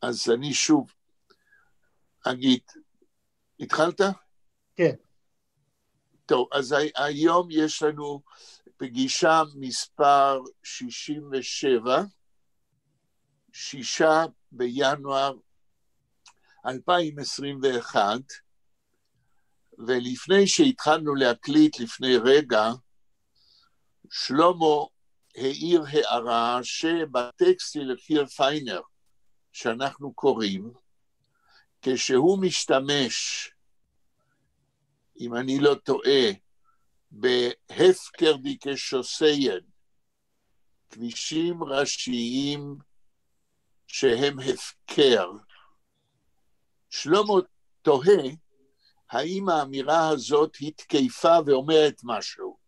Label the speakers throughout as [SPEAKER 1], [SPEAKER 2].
[SPEAKER 1] אז אני שוב אגיד, התחלת?
[SPEAKER 2] כן.
[SPEAKER 1] טוב, אז היום יש לנו פגישה מספר 67, 6 בינואר 2021, ולפני שהתחלנו להקליט לפני רגע, שלמה העיר הערה שבטקסט של קיר פיינר, שאנחנו קוראים, כשהוא משתמש, אם אני לא טועה, בהפקר דיקשוסיין, כבישים ראשיים שהם הפקר. שלמה תוהה, האם האמירה הזאת התקייפה ואומרת משהו,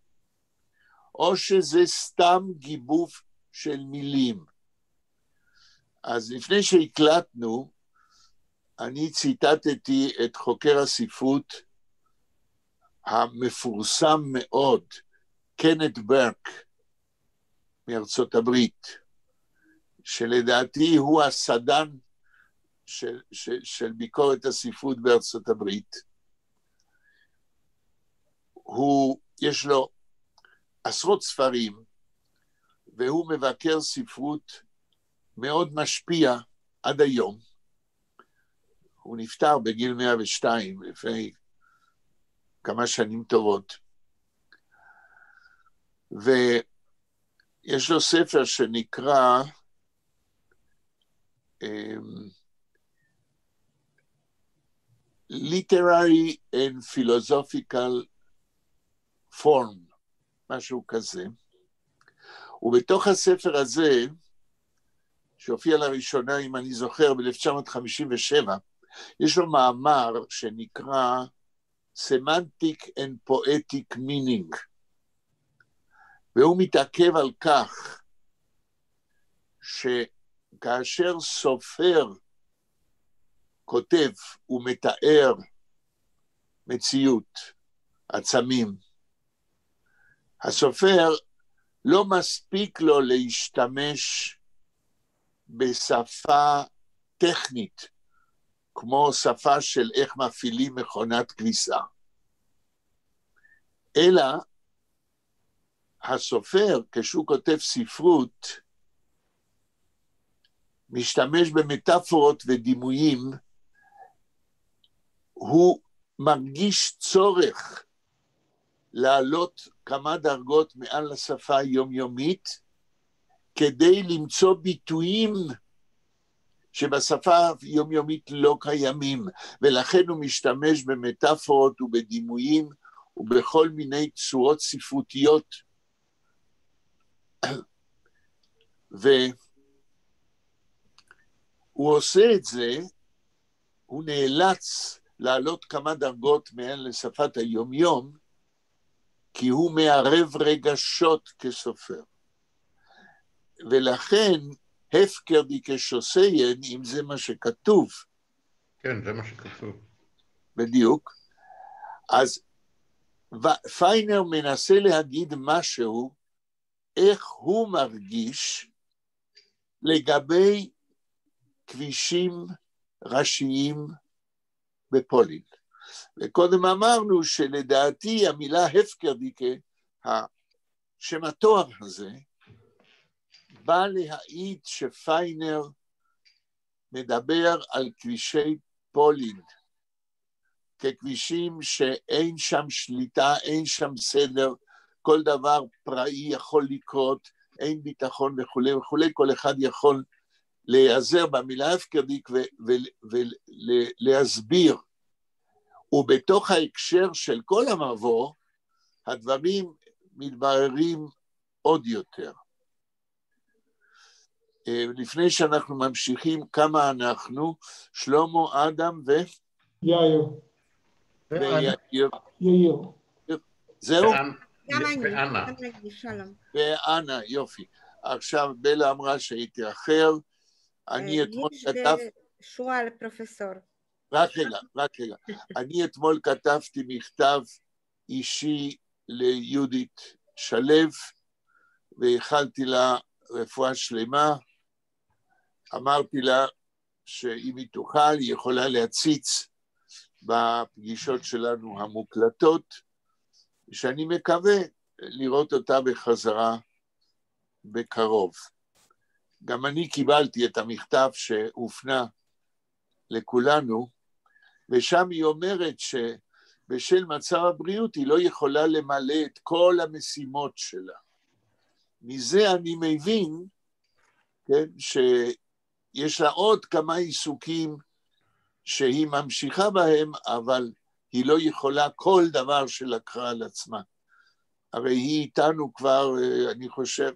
[SPEAKER 1] או שזה סתם גיבוב של מילים. אז לפני שהקלטנו, אני ציטטתי את חוקר הספרות המפורסם מאוד, קנת ברק, מארצות הברית, שלדעתי הוא הסדן של ביקורת הספרות בארצות הברית. יש לו עשרות ספרים, והוא מבקר ספרות מאוד משפיע עד היום. הוא נפטר בגיל 102, לפני כמה שנים טובות. ויש לו ספר שנקרא Literary and Philosophical Form, משהו כזה. ובתוך הספר הזה, שהופיע לראשונה, אם אני זוכר, ב-1957, יש לו מאמר שנקרא Semantic and Poetic Meaning, והוא מתעכב על כך שכאשר סופר כותב ומתאר מציאות, עצמים, הסופר לא מספיק לו להשתמש בשפה טכנית, כמו שפה של איך מפעילים מכונת כביסה. אלא הסופר, כשהוא כותב ספרות, משתמש במטאפורות ודימויים, הוא מרגיש צורך לעלות כמה דרגות מעל השפה היומיומית, כדי למצוא ביטויים שבשפה היומיומית לא קיימים, ולכן הוא משתמש במטאפורות ובדימויים, ובכל מיני צורות ספרותיות. והוא עושה את זה, הוא נאלץ לעלות כמה דרגות מעל לשפת היומיום, כי הוא מערב רגשות כסופר. ולכן, הפקר דיקשוסיין, אם זה מה שכתוב.
[SPEAKER 3] כן, זה מה שכתוב.
[SPEAKER 1] בדיוק. אז פיינר מנסה להגיד משהו, איך הוא מרגיש לגבי כבישים ראשיים בפולין. וקודם אמרנו שלדעתי המילה הפקר דיקה, השם התואר הזה, בא להעיד שפיינר מדבר על כבישי פולין, ככבישים שאין שם שליטה, אין שם סדר, כל דבר פראי יכול לקרות, אין ביטחון וכו' וכו', כל אחד יכול להיעזר במילה הפקרדיק ולהסביר. ובתוך ההקשר של כל המבוא, הדברים מתבררים עוד יותר. לפני שאנחנו ממשיכים, כמה אנחנו, שלמה, אדם
[SPEAKER 2] יאיר.
[SPEAKER 1] יאיר. זהו?
[SPEAKER 4] גם
[SPEAKER 3] ואנה.
[SPEAKER 4] אני, שלום.
[SPEAKER 1] ואנה, יופי. עכשיו בלה אמרה שהייתי אחר, אני אתמול כתב...
[SPEAKER 4] שואל פרופסור.
[SPEAKER 1] רק רגע. אני אתמול כתבתי מכתב אישי ליהודית שלו, ואיחלתי לה רפואה שלמה, אמרתי לה שאם היא תוכל, היא יכולה להציץ בפגישות שלנו המוקלטות, שאני מקווה לראות אותה בחזרה בקרוב. גם אני קיבלתי את המכתב שהופנה לכולנו, ושם היא אומרת שבשל מצב הבריאות היא לא יכולה למלא את כל המשימות שלה. מזה אני מבין, כן, שיש לה עוד כמה עיסוקים שהיא ממשיכה בהם, אבל היא לא יכולה כל דבר שלקחה על עצמה. הרי היא איתנו כבר, אני חושב,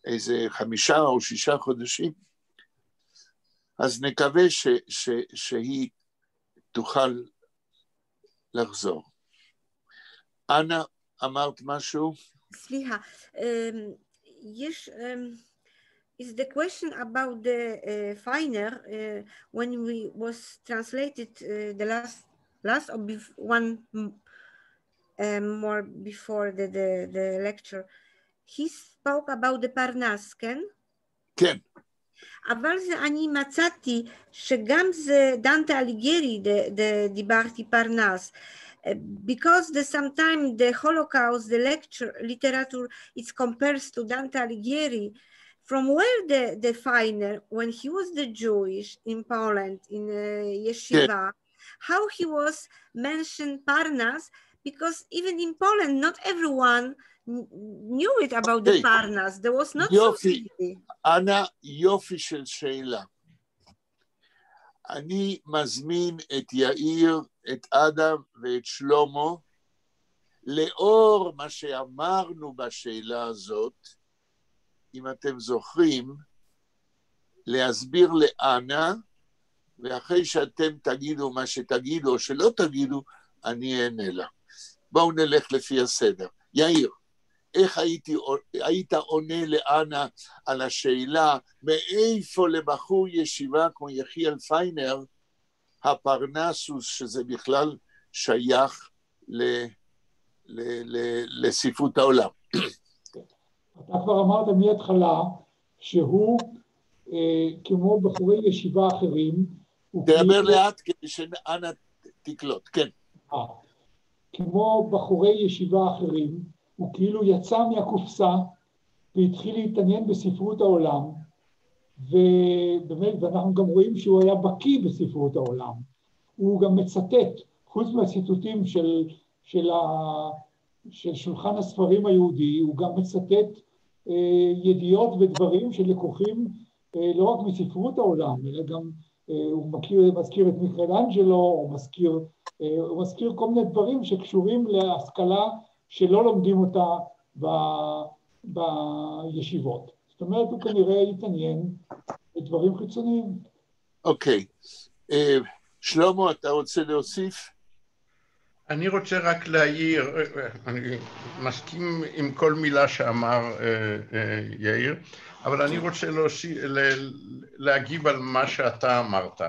[SPEAKER 1] איזה 5 או 6 חודשים, אז נקווה שהיא תוכל לחזור. אנה, אמרת משהו?
[SPEAKER 4] סליחה, is the question about the Feiner when we was translated the last or one more before the lecture, he spoke about the Parnas, כן?
[SPEAKER 1] כן.
[SPEAKER 4] אבל אני מצאתי שגם זה דנטה אליגרי דיברתי פרנס, because sometimes the Holocaust, the literature, it compares to Dante Alighieri, from where the Feiner, when he was the Jewish in Poland, in yeshiva, how he was mentioned Parnas, because even in Poland, not everyone knew it about the Parnas. There was not so easy.
[SPEAKER 1] אנה, יופי של שאלה. אני מזמין את יאיר, את אדם ואת שלמה, לאור מה שאמרנו בשאלה הזאת, אם אתם זוכרים, להסביר לאנה, ואחרי שאתם תגידו מה שתגידו או שלא תגידו, אני אענה לה. בואו נלך לפי הסדר. יאיר, איך היית עונה לאנה על השאלה, מאיפה לבחור ישיבה כמו יחיאל פיינר, הפרנסוס, שזה בכלל שייך לספרות העולם?
[SPEAKER 2] אתה כבר אמרת מההתחלה שהוא, כמו בחורי ישיבה אחרים,
[SPEAKER 1] תדבר לאט כדי שאנה תקלוט, כן.
[SPEAKER 2] כמו בחורי ישיבה אחרים, הוא כאילו יצא מהקופסה והתחיל להתעניין בספרות העולם, ובאמת, ואנחנו גם רואים שהוא היה בקיא בספרות העולם. הוא גם מצטט, חוץ מהציטוטים של שולחן הספרים היהודי, הוא גם מצטט ידיעות ודברים שלקוחים לא רק מספרות העולם, אלא גם הוא מזכיר את מיכלאנג'לו, הוא מזכיר כל מיני דברים שקשורים להשכלה שלא לומדים אותה בישיבות. זאת אומרת, הוא כנראה יתעניין בדברים חיצוניים.
[SPEAKER 1] אוקיי. שלמה, אתה רוצה להוסיף?
[SPEAKER 3] אני רוצה רק להעיר, אני מסכים עם כל מילה שאמר יאיר, אבל אני רוצה להגיב על מה שאתה אמרת.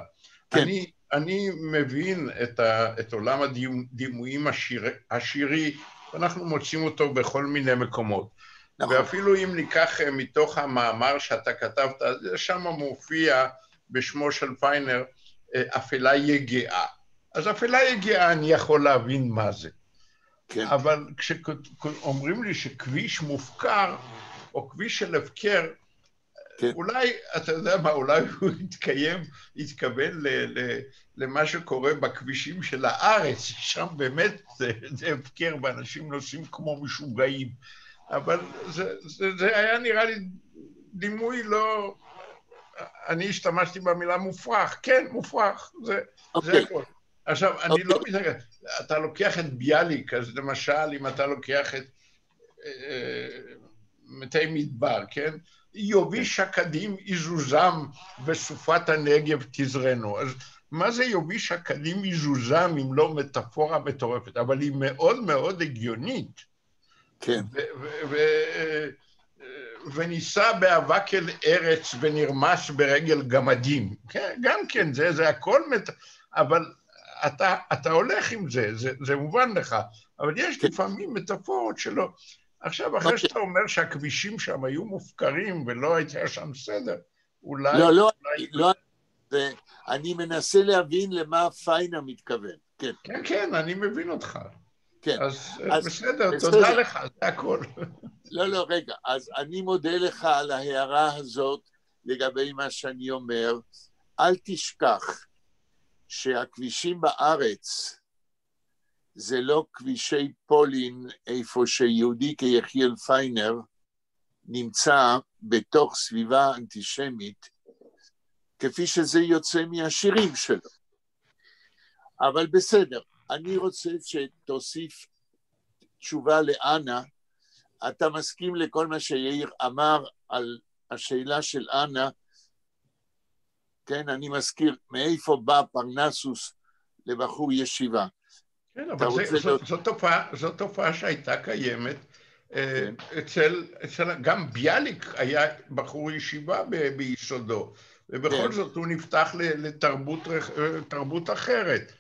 [SPEAKER 1] כן.
[SPEAKER 3] אני מבין את עולם הדימויים השירי, ואנחנו מוצאים אותו בכל מיני מקומות. נכון. ואפילו אם ניקח מתוך המאמר שאתה כתבת, שם מופיע בשמו של פיינר, אפלה יגעה. אז אפלה יגעה אני יכול להבין מה זה. כן. אבל כשאומרים לי שכביש מופקר, או כביש של הפקר, כן. אולי, אתה יודע מה, אולי הוא יתכוון למה שקורה בכבישים של הארץ, שם באמת זה הפקר, ואנשים נוסעים כמו משוגעים. אבל זה היה נראה לי דימוי לא... אני השתמשתי במילה מופרך, כן, מופרך, זה הכל. עכשיו, אני לא מתנגד, אתה לוקח את ביאליק, אז למשל, אם אתה לוקח את מתי מדבר, כן? יוביש שקדים יזוזם בסופת הנגב תזרנו. אז מה זה יוביש שקדים יזוזם אם לא מטאפורה מטורפת? אבל היא מאוד מאוד הגיונית.
[SPEAKER 1] כן.
[SPEAKER 3] וניסה באבק אל ארץ ונרמס ברגל גמדים. כן, גם כן, זה הכל אבל אתה הולך עם זה, זה מובן לך, אבל יש לפעמים מטאפורות שלא. עכשיו, אחרי שאתה אומר שהכבישים שם היו מופקרים ולא הייתה שם סדר, אולי...
[SPEAKER 1] ואני מנסה להבין למה פיינר מתכוון. כן.
[SPEAKER 3] כן, כן, אני מבין אותך.
[SPEAKER 1] כן.
[SPEAKER 3] אז בסדר, תודה לך, זה הכל.
[SPEAKER 1] לא, רגע. אז אני מודה לך על ההערה הזאת לגבי מה שאני אומר. אל תשכח שהכבישים בארץ זה לא כבישי פולין, איפה שיהודי כיחיאל פיינר נמצא בתוך סביבה אנטישמית, כפי שזה יוצא מהשירים שלו. אבל בסדר, אני רוצה שתוסיף תשובה לאנה. אתה מסכים לכל מה שיאיר אמר על השאלה של אנה? כן, אני מזכיר, מאיפה בא פרנסוס לבחור ישיבה?
[SPEAKER 3] כן, אבל זאת תופעה שהייתה קיימת.
[SPEAKER 1] כן.
[SPEAKER 3] גם ביאליק היה בחור ישיבה ביסודו, ובכל
[SPEAKER 1] כן.
[SPEAKER 3] זאת הוא נפתח לתרבות אחרת.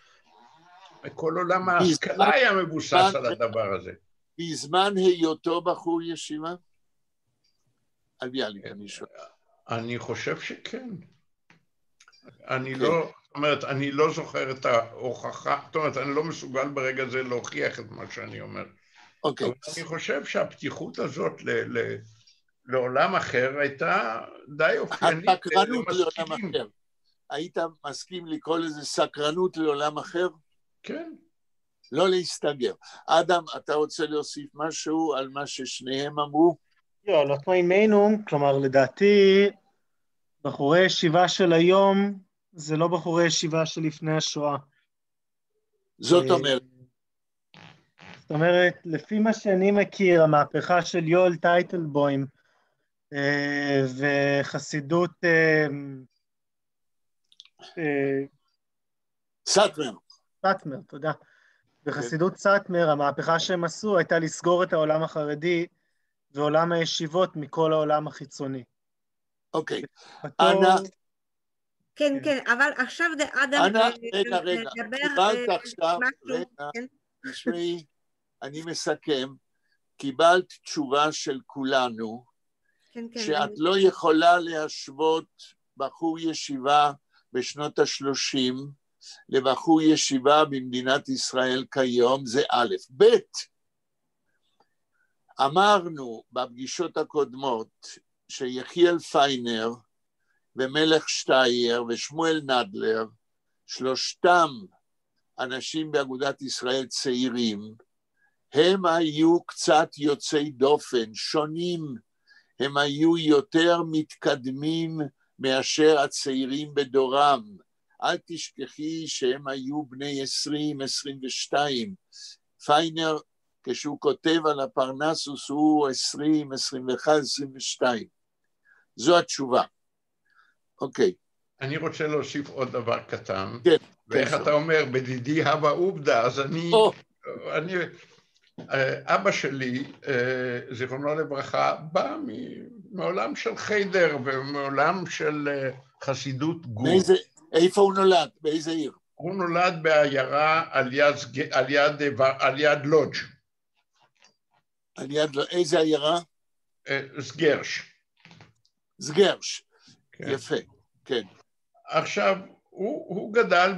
[SPEAKER 3] כל עולם ההשכלה היה מבוסס על הדבר הזה.
[SPEAKER 1] בזמן היותו בחור ישיבה? על ביאליק אני שואל.
[SPEAKER 3] אני חושב שכן. אני לא זוכר את ההוכחה, זאת אומרת, אני לא מסוגל ברגע זה להוכיח את מה שאני אומר.
[SPEAKER 1] אוקיי.
[SPEAKER 3] אבל אני חושב שהפתיחות הזאת לעולם אחר הייתה די אופיינית.
[SPEAKER 1] הסקרנות לעולם אחר. היית מסכים לקרוא לזה סקרנות לעולם אחר?
[SPEAKER 3] כן.
[SPEAKER 1] לא להסתגר. אדם, אתה רוצה להוסיף משהו על מה ששניהם אמרו?
[SPEAKER 5] לא, לא תמימנו, כלומר, לדעתי, בחורי ישיבה של היום, זה לא בחורי ישיבה של לפני השואה.
[SPEAKER 1] זאת אומרת.
[SPEAKER 5] זאת אומרת, לפי מה שאני מכיר, המהפכה של יואל טייטלבוים, וחסידות סאטמר, תודה. בחסידות סאטמר, המהפכה שהם עשו הייתה לסגור את העולם החרדי ועולם הישיבות מכל העולם החיצוני.
[SPEAKER 1] אוקיי. אנה...
[SPEAKER 4] כן, אבל עכשיו זה אדם...
[SPEAKER 1] אנה, רגע. קיבלת עכשיו, תשמעי, אני מסכם, קיבלת תשובה של כולנו, שאת לא יכולה להשוות בחור ישיבה בשנות ה-30, לבחור ישיבה במדינת ישראל כיום, זה א', ב', אמרנו בפגישות הקודמות שיחיאל פיינר ומלך שטייר ושמואל נדלר, שלושתם אנשים באגודת ישראל צעירים, הם היו קצת יוצאי דופן, שונים, הם היו יותר מתקדמים מאשר הצעירים בדורם, אל תשכחי שהם היו בני 20, 22. פיינר, כשהוא כותב על הפרנסוס, הוא 20, 21, 22. זו התשובה. אוקיי.
[SPEAKER 3] אני רוצה להוסיף עוד דבר קטן.
[SPEAKER 1] כן.
[SPEAKER 3] ואיך אתה אומר, בדידי הווה עובדה, אז אבא שלי, זיכרונו לברכה, בא מעולם של חיידר ומעולם של חסידות גור.
[SPEAKER 1] איפה הוא נולד? באיזה עיר?
[SPEAKER 3] הוא נולד בעיירה על יד לודג'.
[SPEAKER 1] איזה עיירה?
[SPEAKER 3] סגרש.
[SPEAKER 1] סגרש,
[SPEAKER 3] כן.
[SPEAKER 1] יפה, כן.
[SPEAKER 3] עכשיו, הוא גדל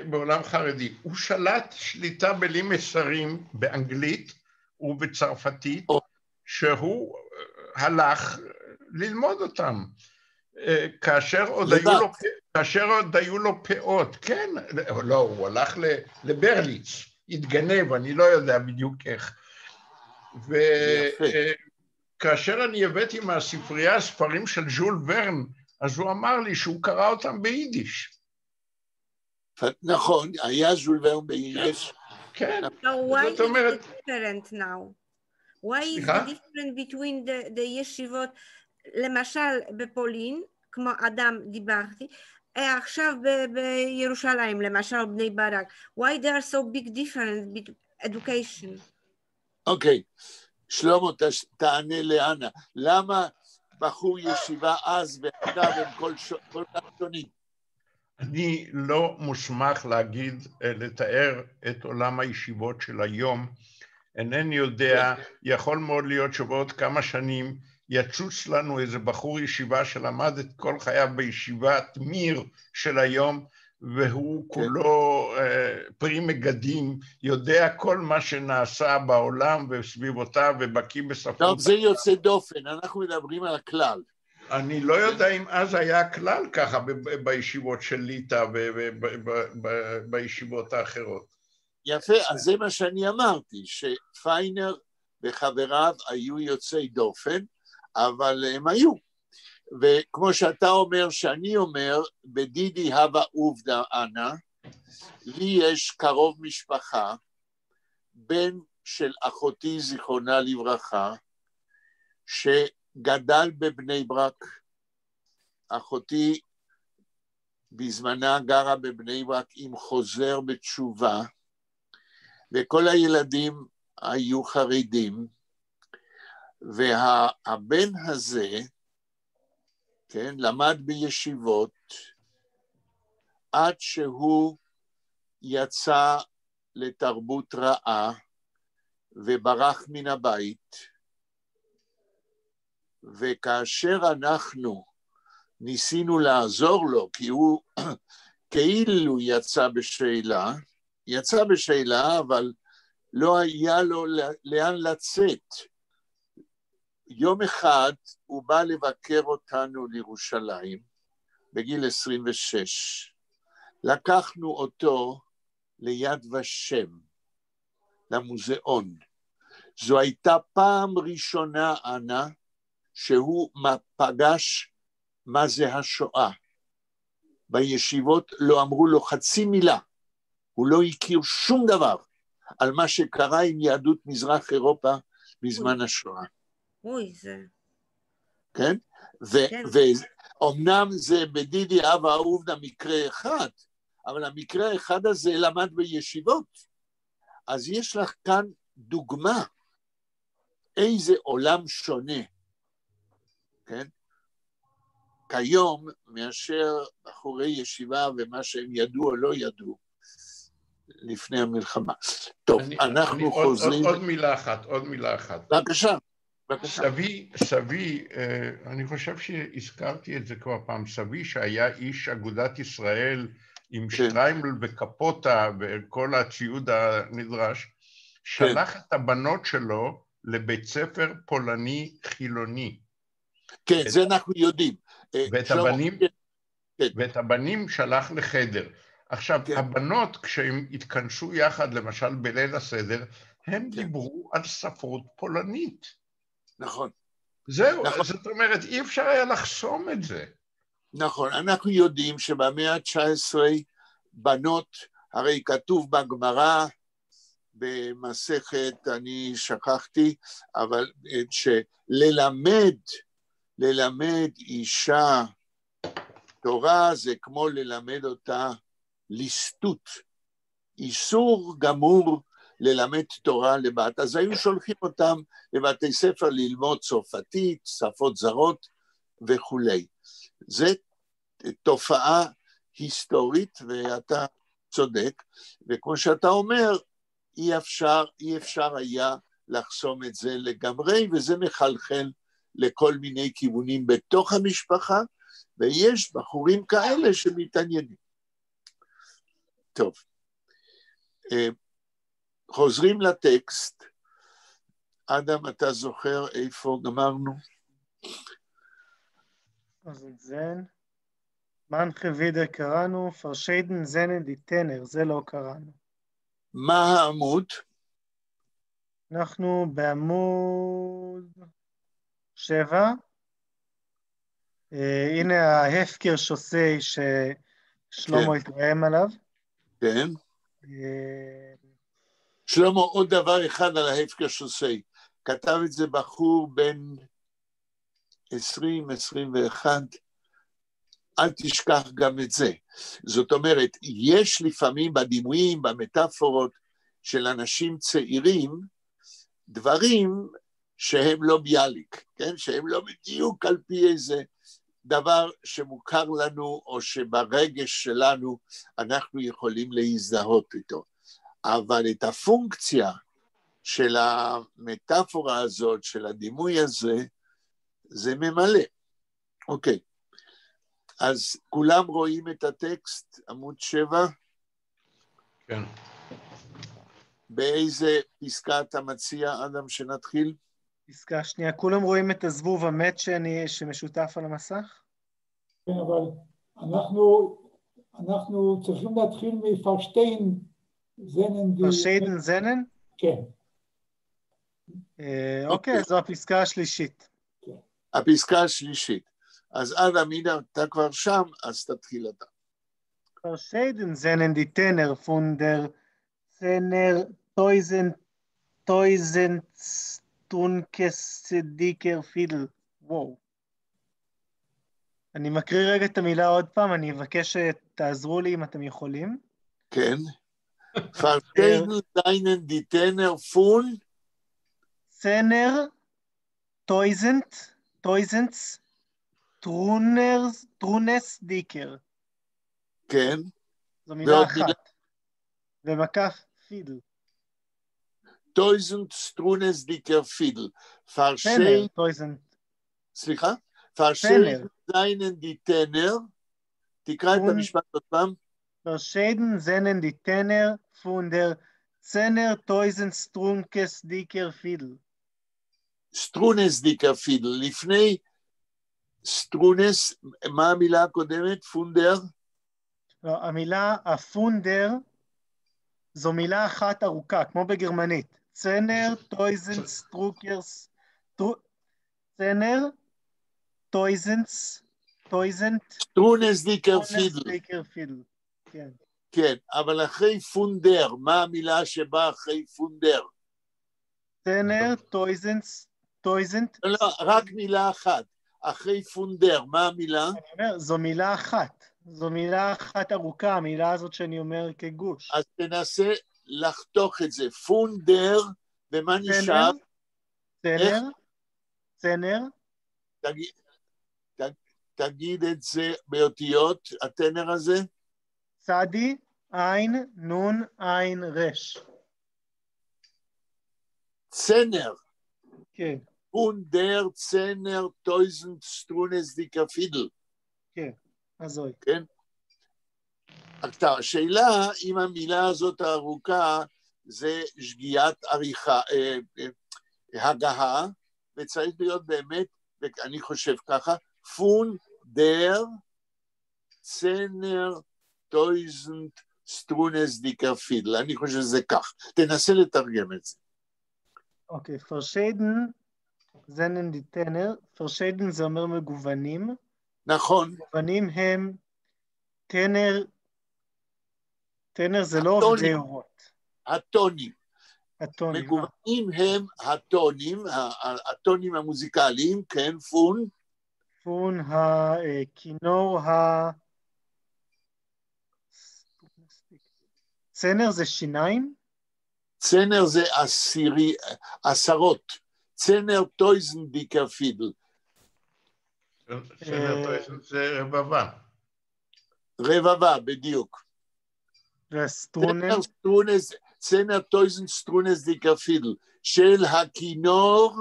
[SPEAKER 3] בעולם חרדי. הוא שלט שליטה בלי מסרים באנגלית ובצרפתית, שהוא הלך ללמוד אותם. כאשר עוד היו לו פאות, כן, לא, הוא הלך לברליץ, התגנב, אני לא יודע בדיוק איך. וכאשר אני הבאתי מהספרייה ספרים של ז'ול ורן, אז הוא אמר לי שהוא קרא אותם ביידיש.
[SPEAKER 1] נכון, היה ז'ול ורן ביידיש.
[SPEAKER 3] כן,
[SPEAKER 4] זאת אומרת... Why is the difference between the ישיבות, למשל בפולין, כמו אדם דיברתי, עכשיו בירושלים, למשל בני ברק, why there are so big difference between education?
[SPEAKER 1] אוקיי, שלמה, תענה לאנה, למה בחור ישיבה אז ועכשיו הם כל כך שונים?
[SPEAKER 3] אני לא מוסמך לתאר את עולם הישיבות של היום, אינני יודע, יכול מאוד להיות שבעוד כמה שנים יצוץ לנו איזה בחור ישיבה שלמד את כל חייו בישיבת מיר של היום, והוא כולו פרי מגדים, יודע כל מה שנעשה בעולם וסביבותיו ובקיא בספרות.
[SPEAKER 1] טוב, זה יוצא דופן, אנחנו מדברים על הכלל.
[SPEAKER 3] אני לא יודע אם אז היה כלל ככה בישיבות של ליטא ובישיבות האחרות.
[SPEAKER 1] יפה, אז זה מה שאני אמרתי, שפיינר וחבריו היו יוצאי דופן, אבל הם היו. וכמו שאתה אומר, שאני אומר, בדידי הווה עובדא אנא, לי יש קרוב משפחה, בן של אחותי זיכרונה לברכה, שגדל בבני ברק. אחותי בזמנה גרה בבני ברק עם חוזר בתשובה, וכל הילדים היו חרדים, והבן הזה, כן, למד בישיבות, עד שהוא יצא לתרבות רעה, וברח מן הבית, וכאשר אנחנו ניסינו לעזור לו, כי הוא כאילו יצא בשאלה, אבל לא היה לו לאן לצאת. יום אחד הוא בא לבקר אותנו לירושלים, בגיל 26. לקחנו אותו ליד ושם, למוזיאון. זו הייתה פעם ראשונה, אנה, שהוא פגש מה זה השואה. בישיבות לא אמרו לו חצי מילה, הוא לא הכיר שום דבר על מה שקרה עם יהדות מזרח אירופה בזמן השואה.
[SPEAKER 4] אוי, זה...
[SPEAKER 1] כן? ואומנם זה בדידי הווה עובדא מקרה אחד, אבל המקרה האחד הזה למד בישיבות. אז יש לך כאן דוגמה, איזה עולם שונה, כן? כיום מאשר בחורי ישיבה ומה שהם ידעו או לא ידעו לפני המלחמה. טוב, אנחנו חוזרים...
[SPEAKER 3] עוד מילה אחת.
[SPEAKER 1] בבקשה.
[SPEAKER 3] סבי, אני חושב שהזכרתי את זה כבר פעם, סבי שהיה איש אגודת ישראל עם שטריימל וקפוטה וכל הציוד הנדרש, שלח את הבנות שלו לבית ספר פולני חילוני.
[SPEAKER 1] כן, זה אנחנו יודעים.
[SPEAKER 3] ואת הבנים שלח לחדר. עכשיו, הבנות כשהם התכנסו יחד, למשל בליל הסדר, הם דיברו על ספרות פולנית.
[SPEAKER 1] נכון.
[SPEAKER 3] זהו, זאת אומרת, אי אפשר היה לחסום את זה.
[SPEAKER 1] נכון, אנחנו יודעים שבמאה ה-19 בנות, הרי כתוב בגמרא, במסכת, אני שכחתי, אבל ללמד אישה תורה זה כמו ללמד אותה ליסטות. איסור גמור ללמד תורה לבת, אז היו שולחים אותם לבתי ספר ללמוד צרפתית, שפות זרות וכו'. זה תופעה היסטורית ואתה צודק, וכמו שאתה אומר, אי אפשר היה לחסום את זה לגמרי, וזה מחלחל לכל מיני כיוונים בתוך המשפחה, ויש בחורים כאלה שמתעניינים. טוב. חוזרים לטקסט. אדם, אתה זוכר איפה גמרנו?
[SPEAKER 5] אז את זן. מנחה וידר קראנו, פרשיידן זנן די טנר, זה לא קראנו.
[SPEAKER 1] מה העמוד?
[SPEAKER 5] אנחנו בעמוד 7. הנה ההפקר שוסי ששלמה התרעם עליו.
[SPEAKER 1] כן. שלמה, עוד דבר אחד על ההפקר שוסי. כתב את זה בחור בין 20-21, אל תשכח גם את זה. זאת אומרת, יש לפעמים בדימויים, במטאפורות של אנשים צעירים, דברים שהם לא ביאליק, כן? שהם לא בדיוק על פי איזה דבר שמוכר לנו, או שברגש שלנו אנחנו יכולים להזדהות איתו. אבל את הפונקציה של המטאפורה הזאת, של הדימוי הזה, זה ממלא. אוקיי. אז כולם רואים את הטקסט, עמוד 7?
[SPEAKER 3] כן.
[SPEAKER 1] באיזה פסקה אתה מציע, אדם, שנתחיל?
[SPEAKER 5] פסקה שנייה, כולם רואים את הזבוב המת שמשותף על המסך?
[SPEAKER 2] כן, אבל אנחנו צריכים להתחיל מפרשטיין זנן.
[SPEAKER 5] פרשיידן זנן?
[SPEAKER 2] כן.
[SPEAKER 5] אוקיי, זו הפסקה השלישית.
[SPEAKER 1] הפסקה השלישית. אז אדם, הנה, אתה כבר שם, אז תתחיל אתה.
[SPEAKER 5] פרשיידן זנן די טנר פונדר צנר טויזן סטרונקס דיקר פידל. וואו. אני מקריא רגע את המילה עוד פעם, אני אבקש שתעזרו לי אם אתם יכולים.
[SPEAKER 1] כן. פרשיידן זיינן די טנר פון?
[SPEAKER 5] צנר טויזנס טרונס דיקר.
[SPEAKER 1] כן.
[SPEAKER 5] זו מילה אחת. ומקף פידל.
[SPEAKER 1] טויזנט סטרונס דיקר פידל.
[SPEAKER 5] טנר, טויזנט.
[SPEAKER 1] סליחה? פרשיידן זיינן די טנר. תקרא את המשפט עוד פעם.
[SPEAKER 5] פרשיידן זיינן די טנר פונדר צנר טויזנט סטרונקס דיקר פידל.
[SPEAKER 1] סטרונס דיקר פידל. לפני סטרונס, מה המילה הקודמת? פונדר?
[SPEAKER 5] לא, המילה הפונדר זו מילה אחת ארוכה, כמו בגרמנית. צנר, טויזנט, סטרוקרס, צנר, טויזנט,
[SPEAKER 1] סטרונס דיקר
[SPEAKER 5] פידל. כן.
[SPEAKER 1] כן, אבל אחרי פונדר, מה המילה שבאה אחרי פונדר?
[SPEAKER 5] צנר, טויזנט.
[SPEAKER 1] לא, רק מילה אחת. אחרי פונדר, מה המילה?
[SPEAKER 5] אני אומר, זו מילה אחת. זו מילה אחת ארוכה, המילה הזאת שאני אומר כגוש.
[SPEAKER 1] אז תנסה לחתוך את זה. פונדר, ומה נשאר?
[SPEAKER 5] צנר.
[SPEAKER 1] תגיד את זה באותיות, הטנר הזה.
[SPEAKER 5] צדי, עין, נון, עין, רש.
[SPEAKER 1] צנר.
[SPEAKER 5] כן.
[SPEAKER 1] פונדר, צנר, טויזנט, סטרונס דיקר פידל.
[SPEAKER 5] כן, הזוי.
[SPEAKER 1] כן? השאלה אם המילה הזאת הארוכה זה שגיאת עריכה, הגהה, וצריך להיות באמת, ואני חושב ככה, פונדר, צנר, טויזנט, סטרונס דיקר פידל. אני חושב שזה כך. תנסה לתרגם את זה.
[SPEAKER 5] אוקיי, פרשיידן, זנן די טנר, פרשיידן זה אומר מגוונים.
[SPEAKER 1] נכון.
[SPEAKER 5] מגוונים הם טנר זה לא עובדי אורות.
[SPEAKER 1] הטונים.
[SPEAKER 5] הטונים.
[SPEAKER 1] מגוונים הם הטונים המוזיקליים, כן, פון.
[SPEAKER 5] פון, הכינור, צנר זה שיניים?
[SPEAKER 1] צנר זה עשרות. צנר טויזן דיקר פידל.
[SPEAKER 3] צנר טויזן זה רבבה.
[SPEAKER 1] רבבה, בדיוק.
[SPEAKER 5] והסטרונס?
[SPEAKER 1] צנר טויזן סטרונס דיקר פידל. של הכינור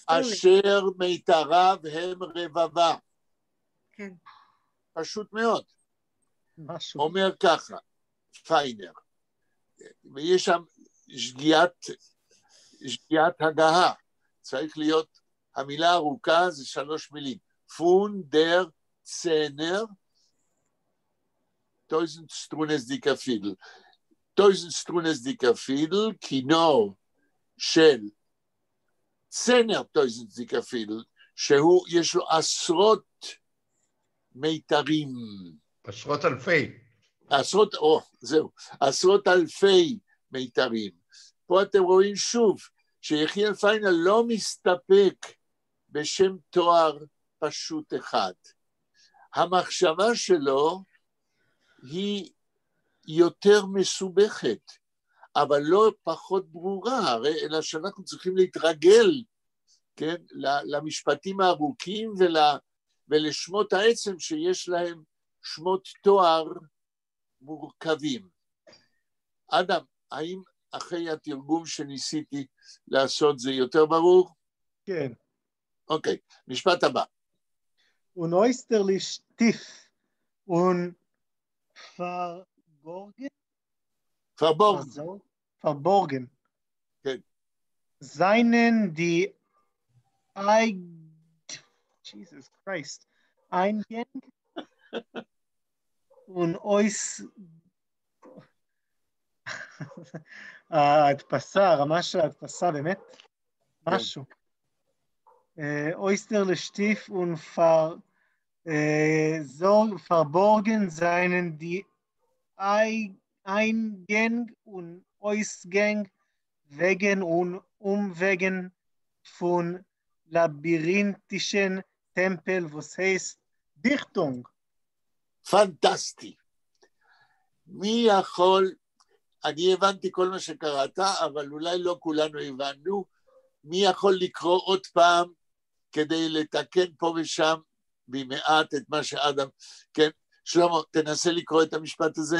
[SPEAKER 1] אשר מיתריו הם רבבה.
[SPEAKER 4] כן.
[SPEAKER 1] פשוט מאוד.
[SPEAKER 5] משהו.
[SPEAKER 1] אומר ככה, פיינר. ויש שם שגיאת הגהה. צריך להיות, המילה ארוכה זה 3 מילים. פונדר צנר, טויזן סטרונס דיקר פידל. טויזן סטרונס דיקר פידל, כינור של צנר טויזן דיקר פידל, שיש לו עשרות מיתרים.
[SPEAKER 3] עשרות אלפי.
[SPEAKER 1] עשרות אלפי מיתרים. פה אתם רואים שוב, שיחיאל פיינר לא מסתפק בשם תואר פשוט אחד. המחשבה שלו היא יותר מסובכת, אבל לא פחות ברורה, אלא שאנחנו צריכים להתרגל, כן, למשפטים הארוכים ולשמות העצם שיש להם שמות תואר מורכבים. אדם, האם אחרי התרגום שניסיתי לעשות זה יותר ברור?
[SPEAKER 5] כן.
[SPEAKER 1] אוקיי, משפט הבא.
[SPEAKER 5] Un äußerlich tief und verborgen.
[SPEAKER 1] כן.
[SPEAKER 5] Seinen die Jesus Christ, Eingang und ההדפסה, הרמה של ההדפסה, באמת, משהו. Äußerlich tief und verborgen seien die Eingänge und Ausgänge Wegen und Umwegen von labyrinthischen Tempel, was heißt Dichtung.
[SPEAKER 1] פנטסטי. מי יכול, אני הבנתי כל מה שקראת, אבל אולי לא כולנו הבנו, מי יכול לקרוא עוד פעם כדי לתקן פה ושם במעט את מה שאדם, כן? שלמה, תנסה לקרוא את המשפט הזה.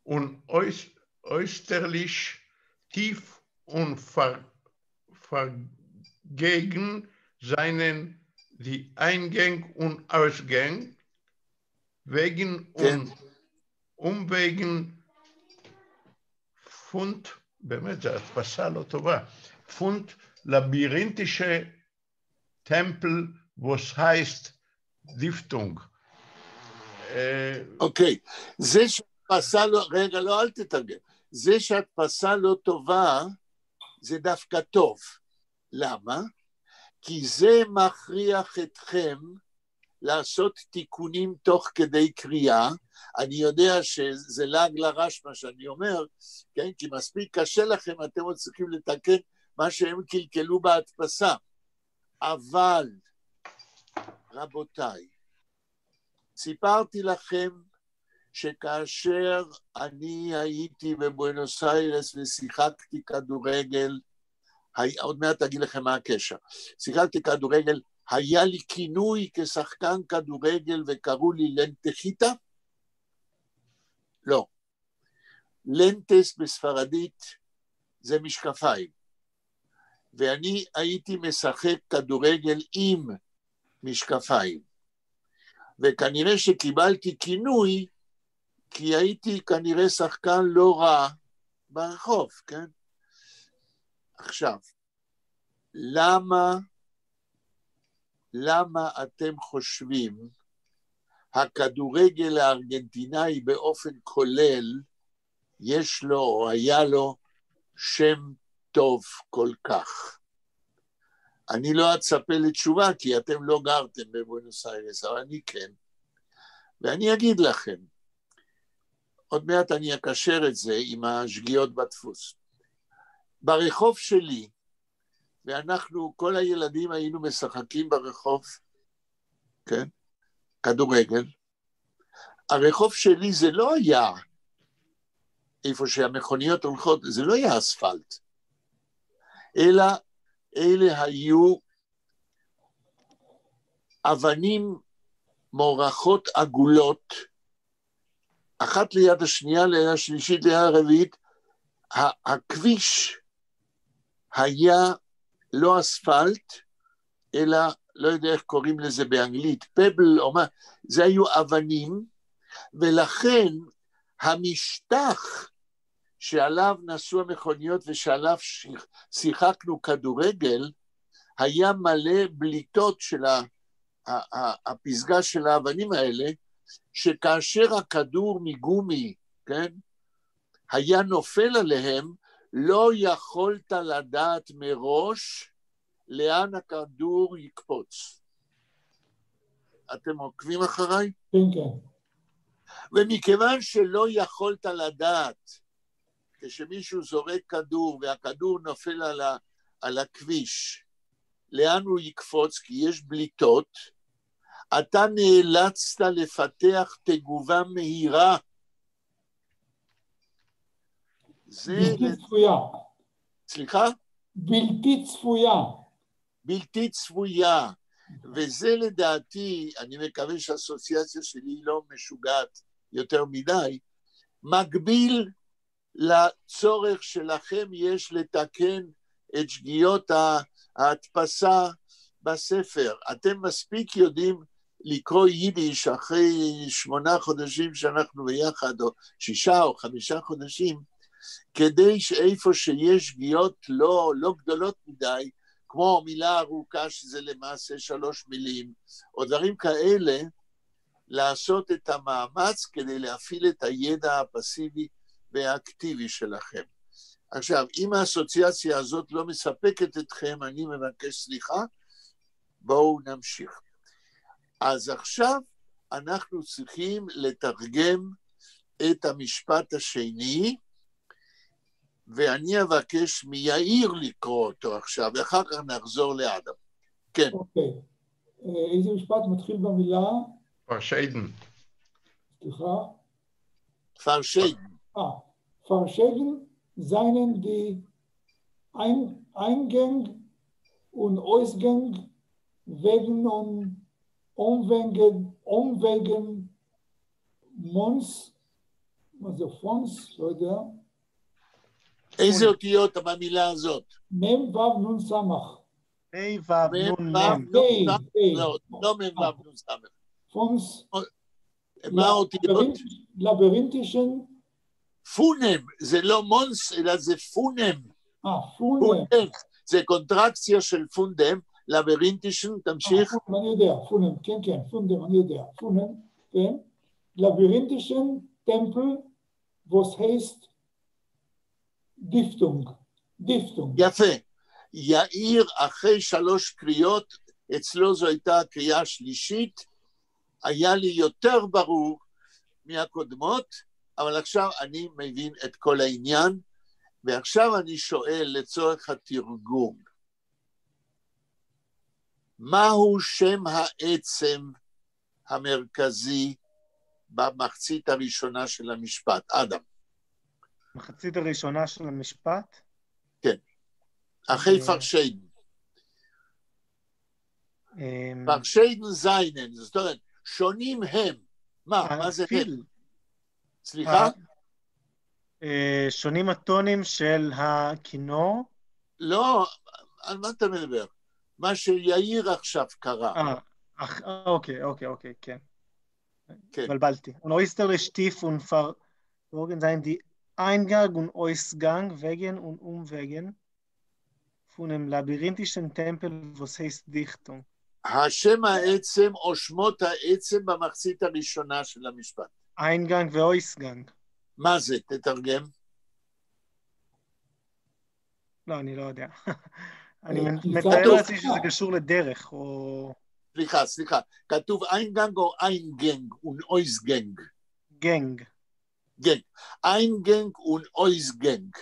[SPEAKER 3] Und äußerlich tief und vergegen seien die Eingänge und Ausgänge, Wegen und Umwegen Fund, באמת, זו הדפסה לא טובה, Fund labyrinthische Tempel, was heißt Dichtung.
[SPEAKER 1] אוקיי, זה שהדפסה לא, רגע, לא, אל תתרגם. זה שהדפסה לא טובה, זה דווקא טוב. למה? כי זה מכריח אתכם לעשות תיקונים תוך כדי קריאה. אני יודע שזה לעג לרש מה שאני אומר, כן? כי מספיק קשה לכם, אתם עוד צריכים לתקן מה שהם קלקלו בהדפסה. אבל, רבותיי, סיפרתי לכם שכאשר אני הייתי בבואנוס איירס ושיחקתי כדורגל, עוד מעט אגיד לכם מה הקשר, שיחקתי כדורגל, היה לי כינוי כשחקן כדורגל וקראו לי לנטחיטה? לא. לנטס בספרדית זה משקפיים. ואני הייתי משחק כדורגל עם משקפיים. וכנראה שקיבלתי כינוי, כי הייתי כנראה שחקן לא רע ברחוב, כן? עכשיו, למה אתם חושבים הכדורגל הארגנטינאי באופן כולל, יש לו או היה לו שם טוב כל כך? אני לא אצפה לתשובה, כי אתם לא גרתם בבואנוס איירס, אבל אני כן. ואני אגיד לכם, עוד מעט אני אקשר את זה עם השגיאות בדפוס. ברחוב שלי, ואנחנו, כל הילדים היינו משחקים ברחוב, כן? כדורגל. הרחוב שלי זה לא היה, איפה שהמכוניות הולכות, זה לא היה אספלט, אלא אלה היו אבנים מורחות עגולות, אחת ליד השנייה, ליד השלישית, ליד הרביעית. הכביש היה לא אספלט, אלא לא יודע איך קוראים לזה באנגלית, פבל או מה, זה היו אבנים, ולכן המשטח שעליו נסעו המכוניות ושעליו שיחקנו כדורגל, היה מלא בליטות של הפסגה של האבנים האלה, שכאשר הכדור מגומי, כן, היה נופל עליהם, לא יכולת לדעת מראש לאן הכדור יקפוץ. אתם עוקבים אחריי?
[SPEAKER 2] כן, כן.
[SPEAKER 1] ומכיוון שלא יכולת לדעת, כשמישהו זורק כדור והכדור נופל על הכביש, לאן הוא יקפוץ, כי יש בליטות, אתה נאלצת לפתח תגובה מהירה.
[SPEAKER 2] בלתי צפויה.
[SPEAKER 1] סליחה?
[SPEAKER 2] בלתי צפויה.
[SPEAKER 1] בלתי צפויה. וזה לדעתי, אני מקווה שהאסוציאציה שלי לא משוגעת יותר מדי, מקביל לצורך שלכם יש לתקן את שגיאות ההדפסה בספר. אתם מספיק יודעים לקרוא יידיש אחרי 8 חודשים שאנחנו ביחד, או 6 או 5 חודשים, כדי שאיפה שיש שגיאות לא גדולות מדי, כמו מילה ארוכה שזה למעשה 3 מילים, או דברים כאלה, לעשות את המאמץ כדי להפעיל את הידע הפסיבי והאקטיבי שלכם. עכשיו, אם האסוציאציה הזאת לא מספקת אתכם, אני מבקש סליחה, בואו נמשיך. אז עכשיו אנחנו צריכים לתרגם את המשפט השני, ואני אבקש מיאיר לקרוא אותו עכשיו, ואחר כך נחזור לאדם. כן.
[SPEAKER 2] אוקיי. איזה משפט מתחיל במילה?
[SPEAKER 3] פרשיידן.
[SPEAKER 2] סליחה?
[SPEAKER 1] פרשיידן.
[SPEAKER 2] Verschieden seien die Eingang und Ausgang wegen und Umwegen Mons, מה זה פונס? לא יודע.
[SPEAKER 1] איזה אותיות במילה הזאת?
[SPEAKER 2] מם וו נון סמך.
[SPEAKER 5] מי וו נון מם.
[SPEAKER 1] לא מם וו נון סמך.
[SPEAKER 2] פונס.
[SPEAKER 1] מה האותיות?
[SPEAKER 2] לבירינטישן.
[SPEAKER 1] פונם, זה לא מונס, אלא זה פונם.
[SPEAKER 2] פונם.
[SPEAKER 1] זה קונטרקציה של פונדם, לבירינטישן, תמשיך.
[SPEAKER 2] אני יודע, פונם, כן, פונדם, אני יודע, פונם, כן. לבירינטישן טמפל, was heißt דיפטונג.
[SPEAKER 1] יפה. יאיר, אחרי 3 קריאות, אצלו זו הייתה הקריאה השלישית, היה לי יותר ברור מהקודמות, אבל עכשיו אני מבין את כל העניין, ועכשיו אני שואל לצורך התרגום, מהו שם העצם המרכזי במחצית הראשונה של המשפט? אדם.
[SPEAKER 5] מחצית הראשונה של המשפט?
[SPEAKER 1] כן. אחרי פרשיידן. פרשיידן זיינן, זאת אומרת, שונים הם. מה זה הם? סליחה?
[SPEAKER 5] שונים הטונים של הכינור?
[SPEAKER 1] לא, על מה אתה מדבר? מה שיאיר עכשיו קרא.
[SPEAKER 5] אוקיי, כן. בלבלתי. Und äußerlich tief und verborgen sein die Eingang und Ausgang, Wegen und Umwegen von dem labyrinthischen Tempel, was heißt Dichtung.
[SPEAKER 1] השם העצם או שמות העצם במחצית הראשונה של המשפט.
[SPEAKER 5] Eingang ו-Ausgang.
[SPEAKER 1] מה זה? תתרגם.
[SPEAKER 5] לא, אני לא יודע. אני מתאר לעצמי שזה קשור לדרך, או...
[SPEAKER 1] סליחה. כתוב איינגנג או איינגנג ואויסגנג?
[SPEAKER 5] גנג.
[SPEAKER 1] איינגנג ואויסגנג.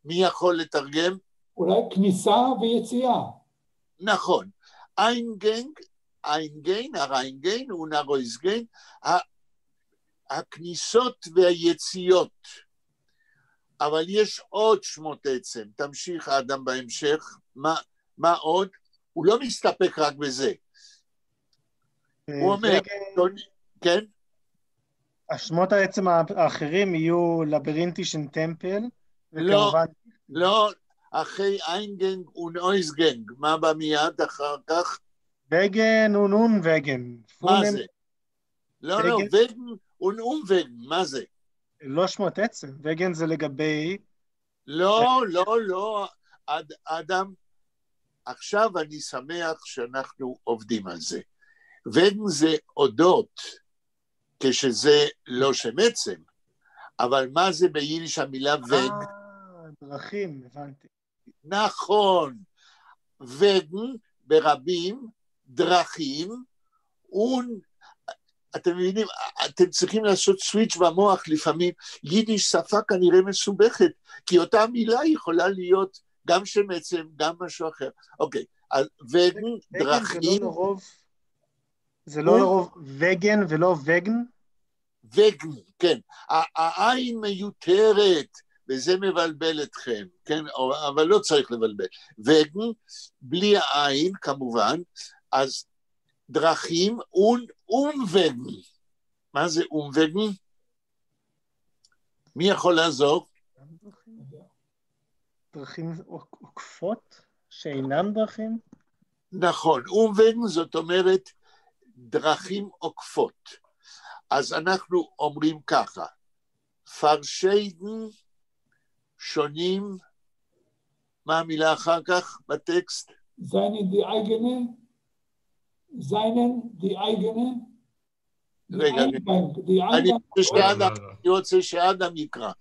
[SPEAKER 1] מי יכול לתרגם?
[SPEAKER 2] אולי כניסה ויציאה.
[SPEAKER 1] נכון. איינגנג, הריינגן ונרויסגן, הכניסות והיציאות. אבל יש עוד שמות עצם. תמשיך אדם בהמשך. מה עוד? הוא לא מסתפק רק בזה. הוא אומר, כן?
[SPEAKER 5] השמות העצם האחרים יהיו לבירינטישן טמפל.
[SPEAKER 1] לא, אחרי איינגנג ונויסגנג. מה בא מיד אחר כך?
[SPEAKER 5] וגן ונון וגן.
[SPEAKER 1] מה זה? לא, וגן ונון, מה זה?
[SPEAKER 5] לא שמות עצם, וגן זה לגבי...
[SPEAKER 1] לא, אדם, עכשיו אני שמח שאנחנו עובדים על זה. וגן זה אודות, כשזה לא שם עצם, אבל מה זה ביידיש המילה וגן?
[SPEAKER 5] דרכים, הבנתי.
[SPEAKER 1] נכון, וגן ברבים, דרכים, אתם מבינים, אתם צריכים לעשות סוויץ' במוח לפעמים, יידיש שפה כנראה מסובכת, כי אותה מילה יכולה להיות גם שם עצם, גם משהו אחר. אוקיי, אז וגן, דרכים...
[SPEAKER 5] זה לא לרוב וגן ולא וגן?
[SPEAKER 1] וגן, כן. העין מיותרת, וזה מבלבל אתכם, כן? אבל לא צריך לבלבל. וגן, בלי העין כמובן, אז דרכים אומווגן. מה זה אומווגן? מי יכול לעזור?
[SPEAKER 5] דרכים עוקפות שאינם דרכים?
[SPEAKER 1] נכון, אומווגן זאת אומרת דרכים עוקפות. אז אנחנו אומרים ככה, פרשיידן שונים, מה המילה אחר כך בטקסט?
[SPEAKER 2] Seinen die eigene,
[SPEAKER 1] רגע, אני רוצה שאדם יקרא.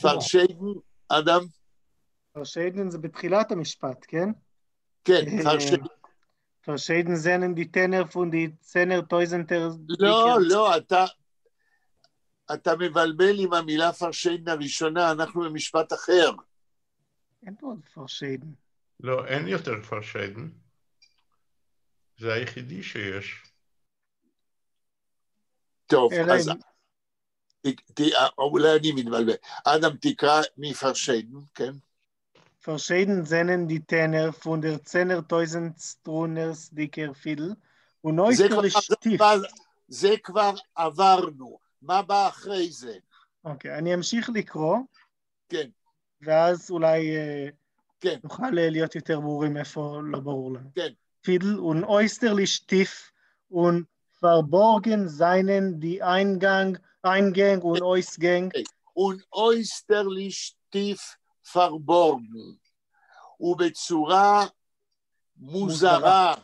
[SPEAKER 1] פרשיידן, אדם?
[SPEAKER 5] פרשיידן זה בתחילת המשפט, כן?
[SPEAKER 1] כן, פרשיידן.
[SPEAKER 5] פרשיידן זנן די טנר פון די צנר טויזנטר...
[SPEAKER 1] לא, אתה מבלבל עם המילה פרשיידן הראשונה, אנחנו במשפט אחר.
[SPEAKER 5] אין פה עוד פרשיידן.
[SPEAKER 3] לא, אין יותר פרשיידן. זה היחידי שיש.
[SPEAKER 1] טוב, אז אולי אני מתבלבל. אדם תקרא מפרשיידן, כן?
[SPEAKER 5] Verschieden sind die Tenor von der 10.000 Struners dicker Fiddle und äußerlich tief.
[SPEAKER 1] זה כבר עברנו. מה בא אחרי זה?
[SPEAKER 5] אוקיי, אני אמשיך לקרוא.
[SPEAKER 1] כן.
[SPEAKER 5] ואז אולי
[SPEAKER 1] כן.
[SPEAKER 5] נוכל להיות יותר ברורים איפה לא ברור לנו.
[SPEAKER 1] כן.
[SPEAKER 5] Fiddle und äußerlich tief und verborgen seien die Eingang und Ausgang.
[SPEAKER 1] Und äußerlich tief verborgen, ובצורה מוזרה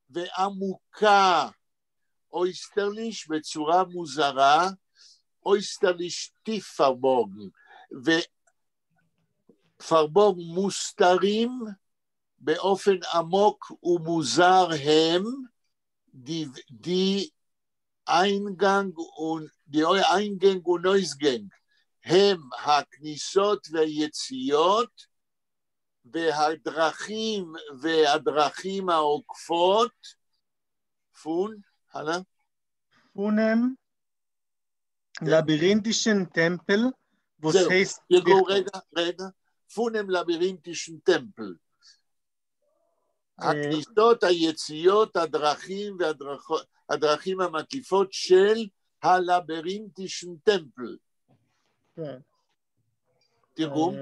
[SPEAKER 1] ועמוקה, אויסטרליש בצורה מוזרה, אויסטרליש טיף פרבורגן, ופרבורגן מוסתרים באופן עמוק ומוזר הם, די איינגנג ונויזגנג, הם הכניסות והיציאות והדרכים העוקפות, פון, הלאה?
[SPEAKER 5] פונם, לבירינטישן טמפל,
[SPEAKER 1] זהו, רגע, פונם לבירינטישן טמפל. הכניסות, היציאות, הדרכים המקיפות של הלבירינטישן טמפל. תרגום?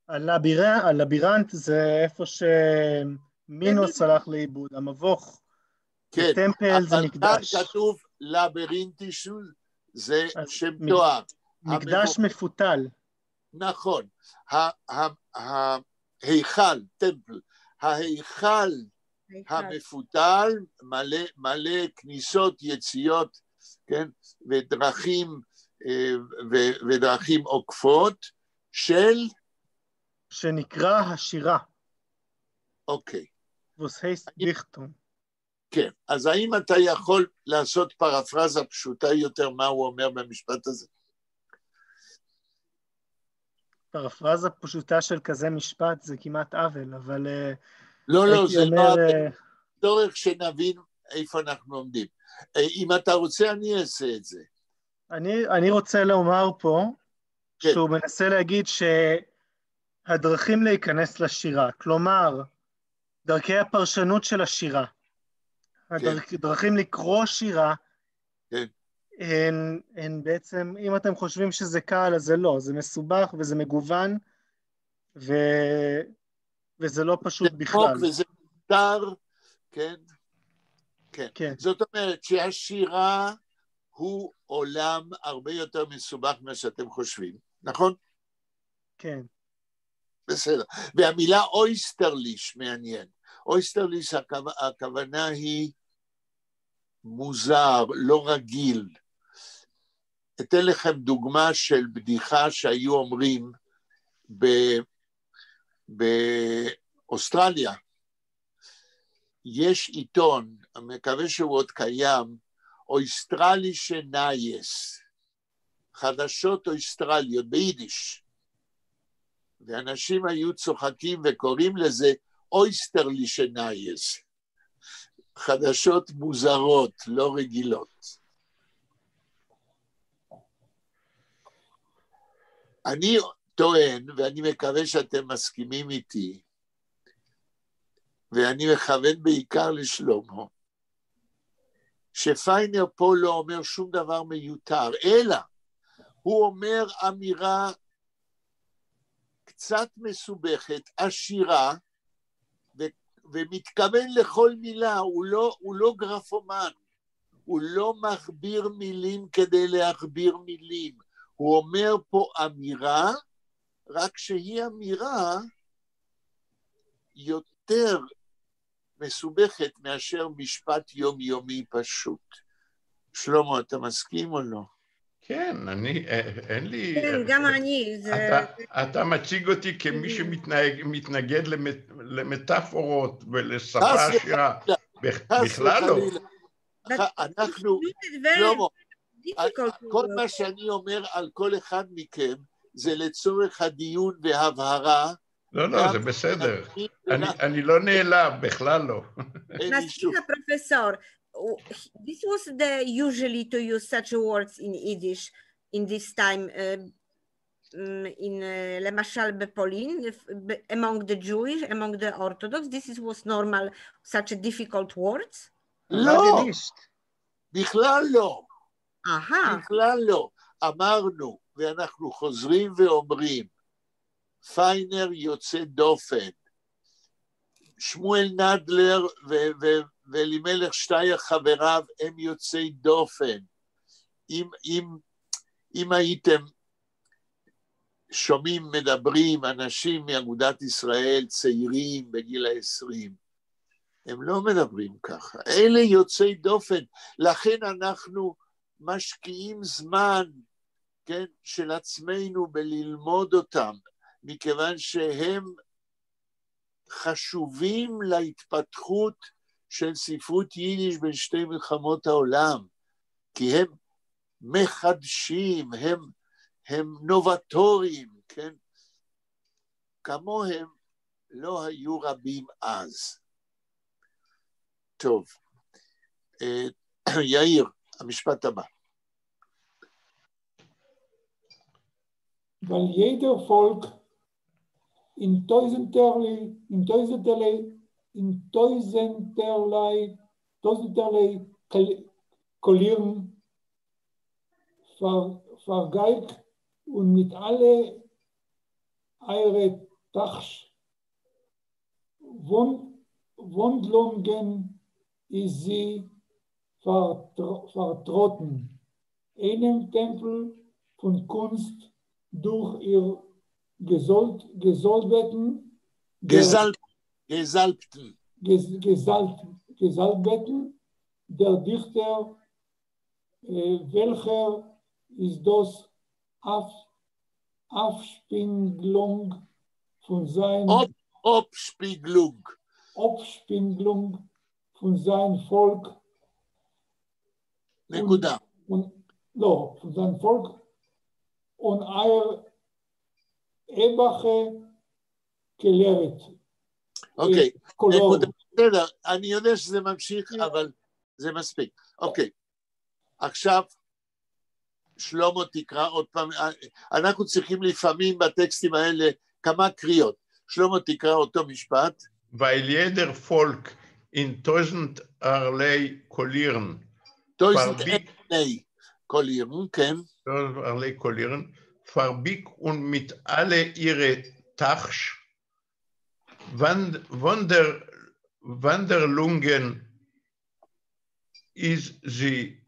[SPEAKER 5] הלבירנט זה איפה שמינוס הלך לאיבוד, המבוך.
[SPEAKER 1] כן,
[SPEAKER 5] טמפל זה מקדש.
[SPEAKER 1] אבל כתוב לבירינטישן, זה שם תואר.
[SPEAKER 5] מקדש מפותל.
[SPEAKER 1] נכון, ההיכל, טמפל, ההיכל המפותל, מלא כניסות, יציאות, כן, ודרכים עוקפות
[SPEAKER 5] שנקרא השירה.
[SPEAKER 1] אוקיי.
[SPEAKER 5] was heißt Dichtung.
[SPEAKER 1] כן, אז האם אתה יכול לעשות פרפרזה פשוטה יותר מה הוא אומר במשפט הזה?
[SPEAKER 5] פרפרזה פשוטה של כזה משפט זה כמעט עוול, אבל...
[SPEAKER 1] לא, זה לא עוול. צורך שנבין איפה אנחנו עומדים. אם אתה רוצה, אני אעשה את זה.
[SPEAKER 5] אני רוצה לומר פה, שהוא מנסה להגיד שהדרכים להיכנס לשירה, כלומר, דרכי הפרשנות של השירה, הדרכים לקרוא שירה, הן בעצם, אם אתם חושבים שזה קל, אז זה לא, זה מסובך וזה מגוון, וזה לא פשוט בכלל.
[SPEAKER 1] וזה מותר, כן. זאת אומרת שהשירה הוא עולם הרבה יותר מסובך מה שאתם חושבים, נכון?
[SPEAKER 5] כן.
[SPEAKER 1] בסדר. והמילה אויסטרליש מעניין. אויסטרליש הכוונה היא מוזר, לא רגיל. אתן לכם דוגמה של בדיחה שהיו אומרים באוסטרליה. יש עיתון, אני מקווה שהוא עוד קיים, אויסטרלישה נייס, חדשות אויסטרליות ביידיש. ואנשים היו צוחקים וקוראים לזה אויסטרלישה נייס. חדשות מוזרות, לא רגילות. אני טוען, ואני מקווה שאתם מסכימים איתי, ואני מכוון בעיקר לשלמה, שפיינר פה לא אומר שום דבר מיותר, אלא הוא אומר אמירה, קצת מסובכת, עשירה, ומתכוון לכל מילה, הוא לא גרפומן, הוא לא מכביר מילים כדי להכביר מילים, הוא אומר פה אמירה, רק שהיא אמירה יותר מסובכת מאשר משפט יומיומי פשוט. שלמה, אתה מסכים או לא?
[SPEAKER 3] כן, אין לי...
[SPEAKER 4] כן, גם אני.
[SPEAKER 3] אתה מציג אותי כמי שמתנגד למטאפורות ולשפה עשירה. בכלל לא.
[SPEAKER 1] אנחנו, שלמה, כל מה שאני אומר על כל אחד מכם, זה לצורך הדיון והבהרה.
[SPEAKER 3] לא, זה בסדר. אני לא נעלב, בכלל לא.
[SPEAKER 4] מספיק הפרופסור. This was the usually to use such words in Yiddish in this time למשל בפולין, among the Jewish, among the Orthodox, this was normal, such a difficult words?
[SPEAKER 1] לא, בכלל לא. בכלל לא. אמרנו, ואנחנו חוזרים ואומרים, פיינר יוצא דופן, שמואל נדלר ואלימלך שטייר חבריו הם יוצאי דופן. אם הייתם שומעים, מדברים, אנשים מאגודת ישראל, צעירים בגיל ה-20, הם לא מדברים ככה. אלה יוצאי דופן, לכן אנחנו משקיעים זמן, כן, של עצמנו בללמוד אותם, מכיוון שהם חשובים להתפתחות של ספרות יידיש בין שתי מלחמות העולם, כי הם מחדשים, הם נובטוריים, כן? כמוהם לא היו רבים אז. טוב, יאיר, המשפט הבא.
[SPEAKER 2] weil jeder Volk in tausenderlei Kollieren vergeigt und mit alle eure Wandlungen ist sie vertrotten. Einem Tempel von Kunst durch ihr Gesalbeten der Dichter, welcher ist das Abspiegelung von Abspiegelung von seinem Volk von seinem Volk und euer Ebache gelehrt.
[SPEAKER 1] אוקיי, בסדר, אני יודע שזה ממשיך, אבל זה מספיק. אוקיי, עכשיו שלמה תקרא עוד פעם, אנחנו צריכים לפעמים בטקסטים האלה כמה קריאות. שלמה תקרא אותו משפט.
[SPEAKER 3] Weil jeder Volk in tausend-erlei Kollieren verbiegt und mit alle ihre Tachsch Wanderlungen ist sie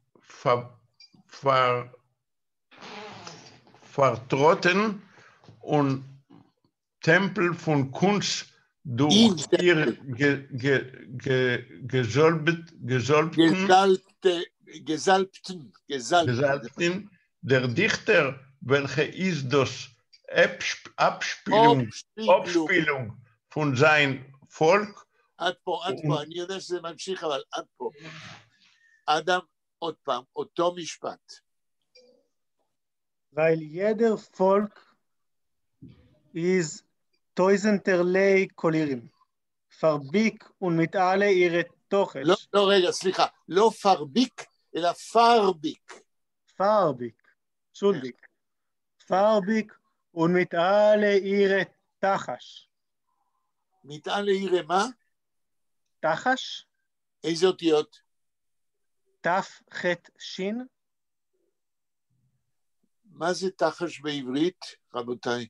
[SPEAKER 3] vertrotten und Tempel von Kunst durch ihr Gesalbten, der Dichter, welche ist das Abspielung von sein Volk.
[SPEAKER 1] עד פה, אני יודע שזה ממשיך, אבל עד פה. אדם, עוד פעם, אותו משפט.
[SPEAKER 5] Weil jeder Volk ist tausendlei Kollieren, verbiegt und mit alle ihre Toches.
[SPEAKER 1] לא, רגע, סליחה, לא פרביק, אלא פרביק.
[SPEAKER 5] Farbig, schuldig. Farbig und mit alle ihre Tachash.
[SPEAKER 1] mit alle ihre מה?
[SPEAKER 5] תחש?
[SPEAKER 1] איזה אותיות?
[SPEAKER 5] תף, חט, שין?
[SPEAKER 1] מה זה תחש בעברית, רבותיי?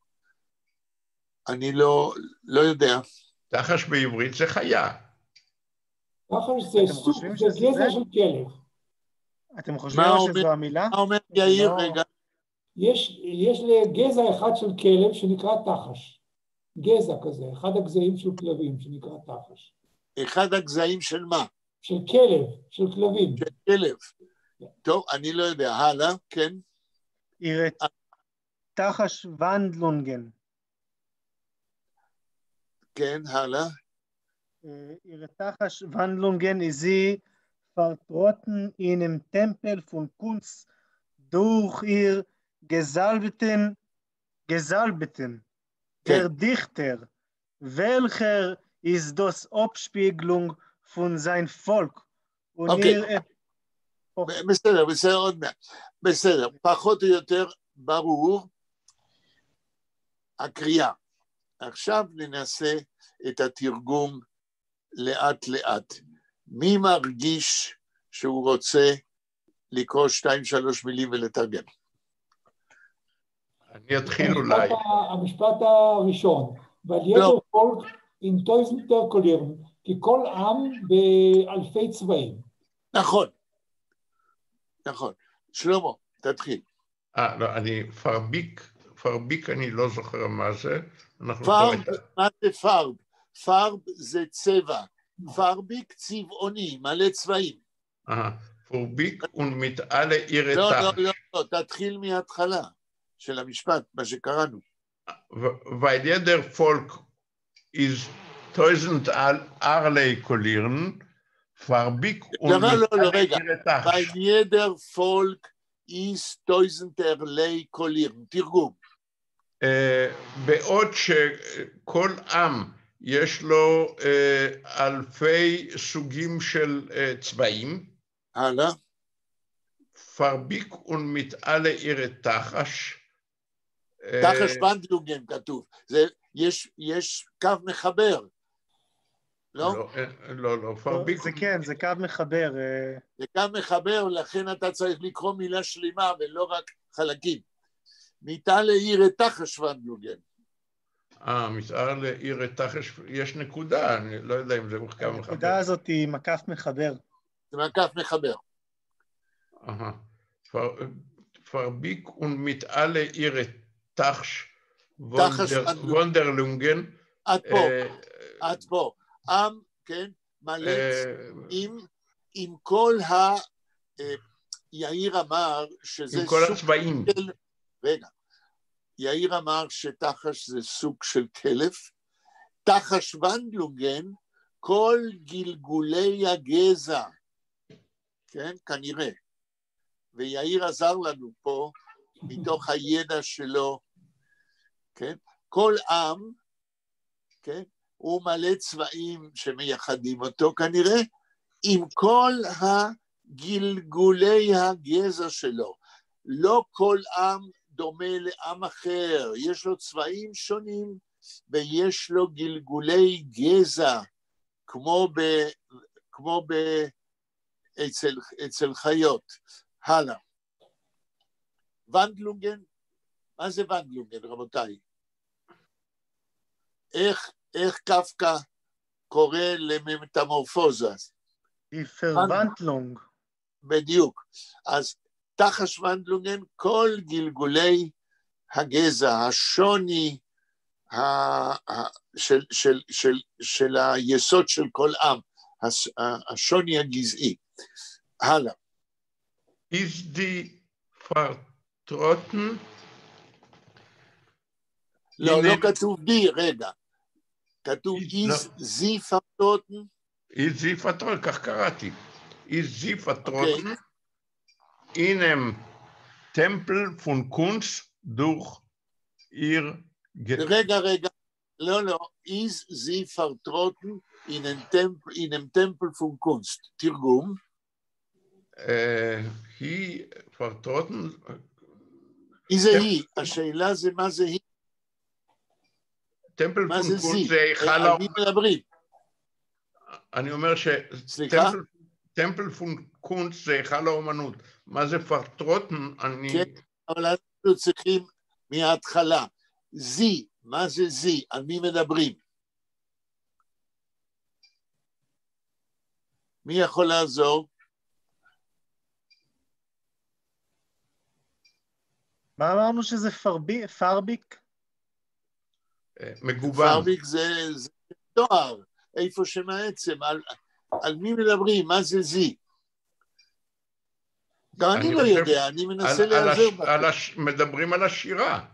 [SPEAKER 1] אני לא יודע.
[SPEAKER 3] תחש בעברית זה חיה.
[SPEAKER 2] תחש זה סוג, זה גזע של כלב.
[SPEAKER 5] אתם חושבים שזו המילה?
[SPEAKER 1] מה אומר יאיר רגע?
[SPEAKER 2] יש לגזע אחד של כלב שנקרא תחש. גזע כזה, אחד הגזעים של כלבים שנקרא תחש.
[SPEAKER 1] אחד הגזעים של מה?
[SPEAKER 2] של כלב, של כלבים.
[SPEAKER 1] של כלב. טוב, אני לא יודע. הלאה, כן?
[SPEAKER 5] תחש ונדלונגן.
[SPEAKER 1] כן, הלאה.
[SPEAKER 5] Tachas Wandlungen ist sie vertrotten in einem Tempel von Kunst durch ihr Gesalbeten, der Dichter, welcher ist das Abspiegelung von sein Volk.
[SPEAKER 1] בסדר, עוד מעט. בסדר, פחות או יותר ברור הקריאה. עכשיו ננסה את התרגום לאט לאט. מי מרגיש שהוא רוצה לקרוא 2-3 מילים ולתרגם?
[SPEAKER 3] אני אתחיל אולי.
[SPEAKER 2] המשפט הראשון, ולידו פולק עם טויזנטר קולירן, כי כל עם באלפי צבעים.
[SPEAKER 1] נכון, נכון. שלמה, תתחיל.
[SPEAKER 3] לא, אני פרביק אני לא זוכר מה זה.
[SPEAKER 1] פרב, מה זה פרב? פרב זה צבע, פרביק צבעוני, מלא צבעים.
[SPEAKER 3] פרביק ומתעלה עיר תחש.
[SPEAKER 1] לא, תתחיל מההתחלה של המשפט, מה שקראנו.
[SPEAKER 3] weil jeder Volk ist 1000 Arlei Kolieren, farbig und
[SPEAKER 1] מתעלה עיר תחש. weil jeder Volk ist 1000 Arlei Kolieren, תרגום.
[SPEAKER 3] בעוד שכל עם יש לו אלפי סוגים של צבעים.
[SPEAKER 1] הלאה.
[SPEAKER 3] פרביק ומתעלה עיר תחש.
[SPEAKER 1] תחש ונדלונגן כתוב. יש קו מחבר. לא?
[SPEAKER 3] לא, פרביק.
[SPEAKER 5] זה כן, זה קו מחבר.
[SPEAKER 1] זה קו מחבר, לכן אתה צריך לקרוא מילה שלמה ולא רק חלקים. מתעלה עיר תחש ונדלונגן.
[SPEAKER 3] מתאר לעיר תחש, יש נקודה, אני לא יודע אם זה קו מחבר.
[SPEAKER 5] הנקודה הזאת היא מקף מחבר.
[SPEAKER 1] זה מקף מחבר.
[SPEAKER 3] פרביק ומתער לעיר תחש וונדרלונגן.
[SPEAKER 1] עד פה. עם, כן, מלא עם כל יאיר אמר שזה
[SPEAKER 3] עם כל הצבעים.
[SPEAKER 1] רגע. יאיר אמר שתחש זה סוג של כלב, תחש ונדלונגן, כל גלגולי הגזע, כן, כנראה, ויאיר עזר לנו פה, מתוך הידע שלו, כן, כל עם, כן, הוא מלא צבעים שמייחדים אותו כנראה, עם כל הגלגולי הגזע שלו, לא כל עם, דומה לעם אחר, יש לו צבעים שונים ויש לו גלגולי גזע, כמו אצל חיות. הלאה. ונדלונגן, מה זה ונדלונגן, רבותיי? איך קפקא קורא למטמורפוזה?
[SPEAKER 5] היפרוונדלונג.
[SPEAKER 1] בדיוק. אז תחש ונדלונגן, כל גלגולי הגזע, השוני של היסוד של כל עם, השוני הגזעי. הלאה.
[SPEAKER 3] Ist die vertrotten?
[SPEAKER 1] לא כתוב די, רגע. כתוב is sie vertrotten?
[SPEAKER 3] Ist sie vertrotten, כך קראתי. Ist sie vertrotten? In einem Tempel von Kunst durch ihr...
[SPEAKER 1] רגע, לא, is sie vertrotten in einem Tempel von Kunst. תרגום.
[SPEAKER 3] היא vertrotten...
[SPEAKER 1] מי זה היא? השאלה זה מה זה היא.
[SPEAKER 3] טמפל פון קונסט זה היכל האומנות.
[SPEAKER 1] על מי מדברים?
[SPEAKER 3] אני אומר
[SPEAKER 1] סליחה?
[SPEAKER 3] טמפל פון קונסט זה היכל האומנות. מה זה פרטרוטן?
[SPEAKER 1] כן, אבל אנחנו צריכים מההתחלה. זי, מה זה זי? על מי מדברים? מי יכול לעזור?
[SPEAKER 5] מה אמרנו שזה פרביק?
[SPEAKER 3] מגוון.
[SPEAKER 1] פרביק זה תואר, איפה שמעצם, על מי מדברים? מה זה זי? גם אני לא יודע, אני מנסה להיעזר בכם.
[SPEAKER 3] מדברים על השירה.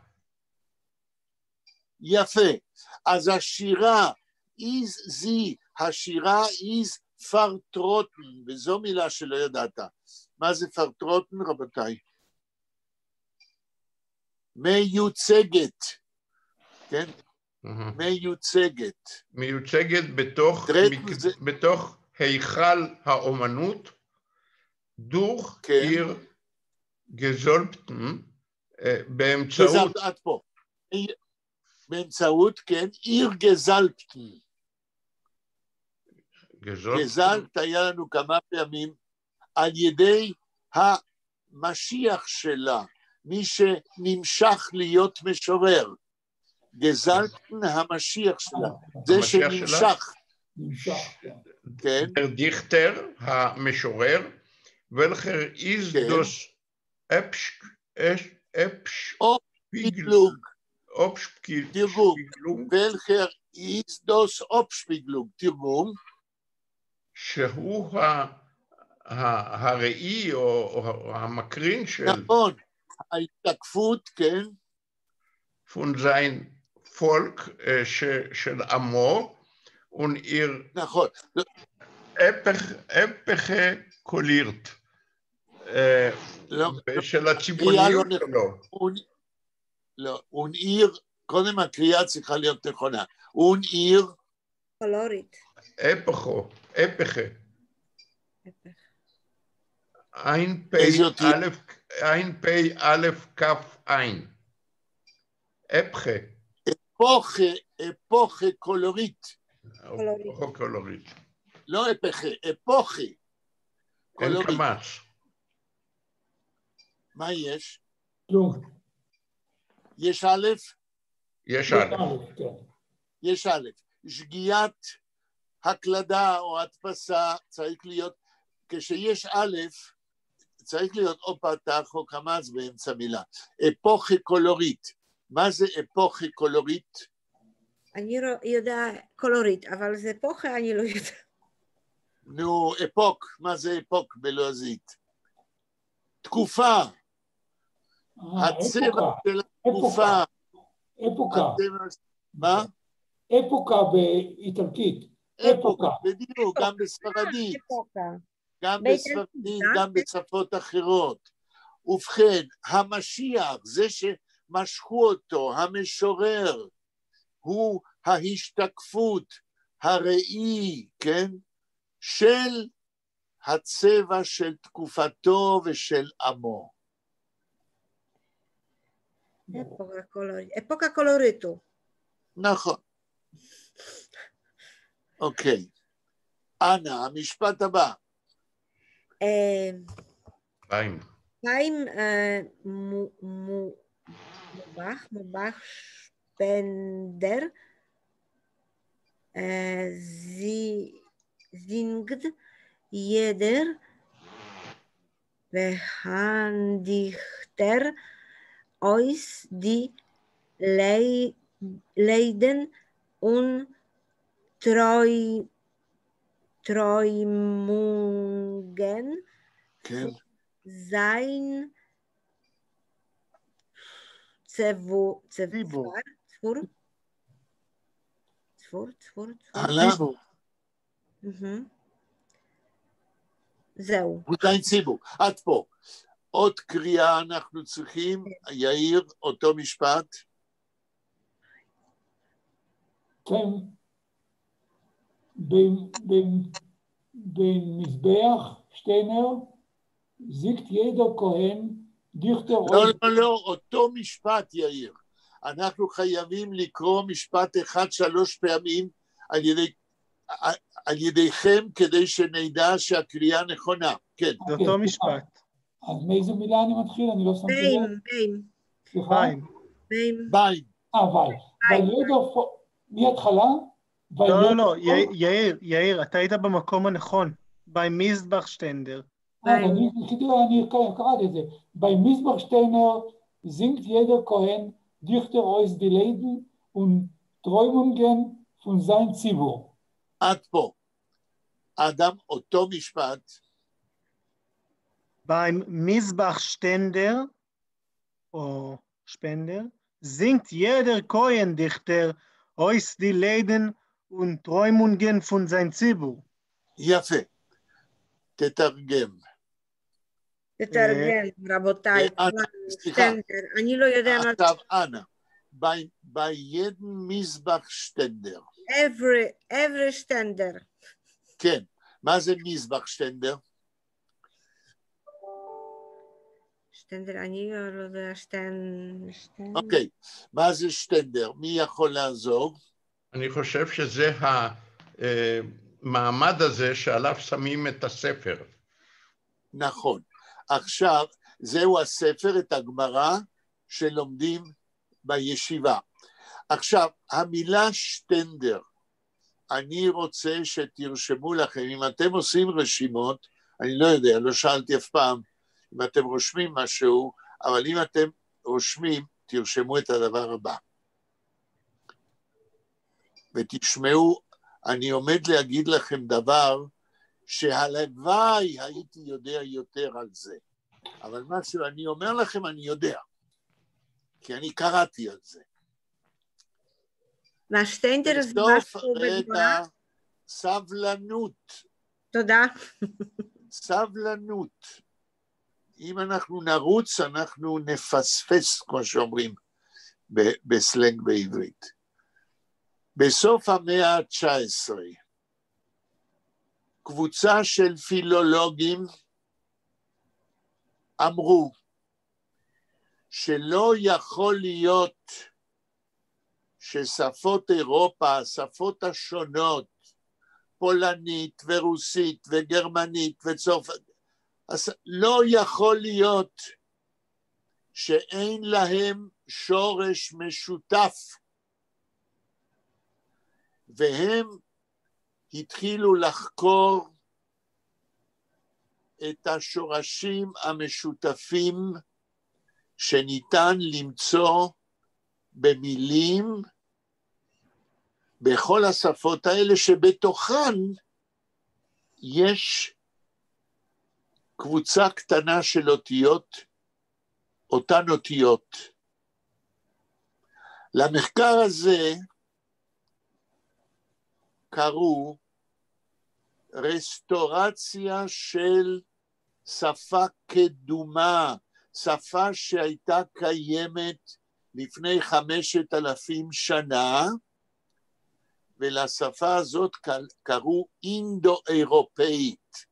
[SPEAKER 1] יפה, אז השירה, השירה is פרטרוטן, וזו מילה שלא ידעת. מה זה פרטרוטן, רבותיי? מיוצגת, כן? מיוצגת.
[SPEAKER 3] מיוצגת בתוך היכל האומנות, דוך עיר גזולפטן, באמצעות...
[SPEAKER 1] עד פה. באמצעות, כן, עיר גזלפטן. גזלפט היה לנו כמה פעמים על ידי המשיח שלה, מי שנמשך להיות משורר. גזלפטן המשיח שלה, זה שנמשך. כן.
[SPEAKER 3] דיכטר המשורר, ולכר איזדוס
[SPEAKER 1] אופשפיגלונג. תרגום. ולכר איזדוס אופשפיגלונג. תרגום.
[SPEAKER 3] שהוא הראי או המקרין של...
[SPEAKER 1] נכון, ההתקפות, כן.
[SPEAKER 3] von sein Volk של עמו, ונעיר...
[SPEAKER 1] נכון.
[SPEAKER 3] אפכה קולירט, של הציפוניות שלו.
[SPEAKER 1] לא, ונעיר, קודם הקריאה צריכה להיות נכונה. ונעיר...
[SPEAKER 4] קולורית.
[SPEAKER 3] אפכה. ein P א' כף עין. אפכה.
[SPEAKER 1] אפוכה קולורית.
[SPEAKER 3] קולורית.
[SPEAKER 1] לא אפכה, אפוכה.
[SPEAKER 3] אין קמץ.
[SPEAKER 1] מה יש?
[SPEAKER 2] לא.
[SPEAKER 1] יש א'?
[SPEAKER 3] יש א'.
[SPEAKER 1] יש א'. שגיאת הקלדה או הדפסה צריך להיות, כשיש א', צריך להיות או פתח או קמץ באמצע מילה. אפוכה קולורית. מה זה אפוכה קולורית?
[SPEAKER 4] אני יודע קולורית, אבל זה אפוכה אני לא יודע.
[SPEAKER 1] נו, אפוק, מה זה אפוק בלועזית? תקופה. הצבע של התקופה.
[SPEAKER 2] אפוקה.
[SPEAKER 1] מה?
[SPEAKER 2] אפוקה באיטלקית.
[SPEAKER 1] אפוקה, בדיוק, גם בספרדית. גם בספרדית, גם בשפות אחרות. ובכן, המשיח, זה שמשכו אותו, המשורר, הוא ההשתקפות, הראי, כן? של הצבע של תקופתו ושל עמו.
[SPEAKER 4] אפוקה קולוריטו.
[SPEAKER 1] נכון. אוקיי. אנה, המשפט הבא.
[SPEAKER 3] חיים.
[SPEAKER 4] חיים מובח שפנדר זינגד ידר והנדיכטר אויס די ליידן טרוימונגן
[SPEAKER 1] כן.
[SPEAKER 4] זין צפור. זהו.
[SPEAKER 1] זין ציבור, עד פה. עוד קריאה אנחנו צריכים, יאיר, אותו משפט.
[SPEAKER 2] כן. במזבח שטיינר, זיקט ידר כהן, דיכטר...
[SPEAKER 1] לא, אותו משפט, יאיר. אנחנו חייבים לקרוא משפט אחד 3 פעמים על ידיכם, כדי שנדע שהקריאה נכונה. כן.
[SPEAKER 5] זה אותו משפט.
[SPEAKER 2] אז מאיזו מילה אני מתחיל? אני לא שמתי לב.
[SPEAKER 4] ביים.
[SPEAKER 2] סליחה?
[SPEAKER 1] ביים.
[SPEAKER 2] וילדר, מההתחלה?
[SPEAKER 5] לא, יאיר, אתה היית במקום הנכון, by Mizbach-Stender.
[SPEAKER 2] אני קראתי את זה. Bei Mizbach-Steiner singt jeder Kohen Dichter aus die Leiden und Träumungen von sein Zibur.
[SPEAKER 1] עד פה. אדם, אותו משפט.
[SPEAKER 5] Beim Mizbach-Stender, או Spender, singt jeder Kohen-Dichter aus die Leiden und Träumungen von sein Zibur.
[SPEAKER 1] יפה. תתרגם.
[SPEAKER 4] תתרגם, רבותיי.
[SPEAKER 1] סליחה.
[SPEAKER 4] אני לא יודע מה...
[SPEAKER 1] עכשיו, אנה. Bei jedem Mizbach-Stender.
[SPEAKER 4] Every Stender.
[SPEAKER 1] כן. מה זה Mizbach-Stender?
[SPEAKER 4] שטנדר, אני לא יודע,
[SPEAKER 1] אוקיי. מה זה שטנדר? מי יכול לעזור?
[SPEAKER 3] אני חושב שזה המעמד הזה שעליו שמים את הספר.
[SPEAKER 1] נכון. עכשיו, זהו הספר, את הגמרא שלומדים בישיבה. עכשיו, המילה שטנדר, אני רוצה שתרשמו לכם, אם אתם עושים רשימות, אני לא יודע, לא שאלתי אף פעם, אם אתם רושמים משהו, אבל אם אתם רושמים, תרשמו את הדבר הבא. ותשמעו, אני עומד להגיד לכם דבר, שהלוואי הייתי יודע יותר על זה. אבל מה שאני אומר לכם, אני יודע. כי אני קראתי על זה.
[SPEAKER 4] והשטיינדר זה משהו בגמרא?
[SPEAKER 1] סבלנות.
[SPEAKER 4] תודה.
[SPEAKER 1] סבלנות. אם אנחנו נרוץ, אנחנו נפספס, כמו שאומרים בסלנג בעברית. בסוף המאה ה-19, קבוצה של פילולוגים אמרו שלא יכול להיות ששפות אירופה, השפות השונות, פולנית ורוסית וגרמנית וצרפתית, לא יכול להיות שאין להם שורש משותף. והם התחילו לחקור את השורשים המשותפים שניתן למצוא במילים בכל השפות האלה, שבתוכן יש קבוצה קטנה של אותיות, אותן אותיות. למחקר הזה קראו רסטורציה של שפה קדומה, שפה שהייתה קיימת לפני 5,000 שנה, ולשפה הזאת קראו אינדו-אירופאית.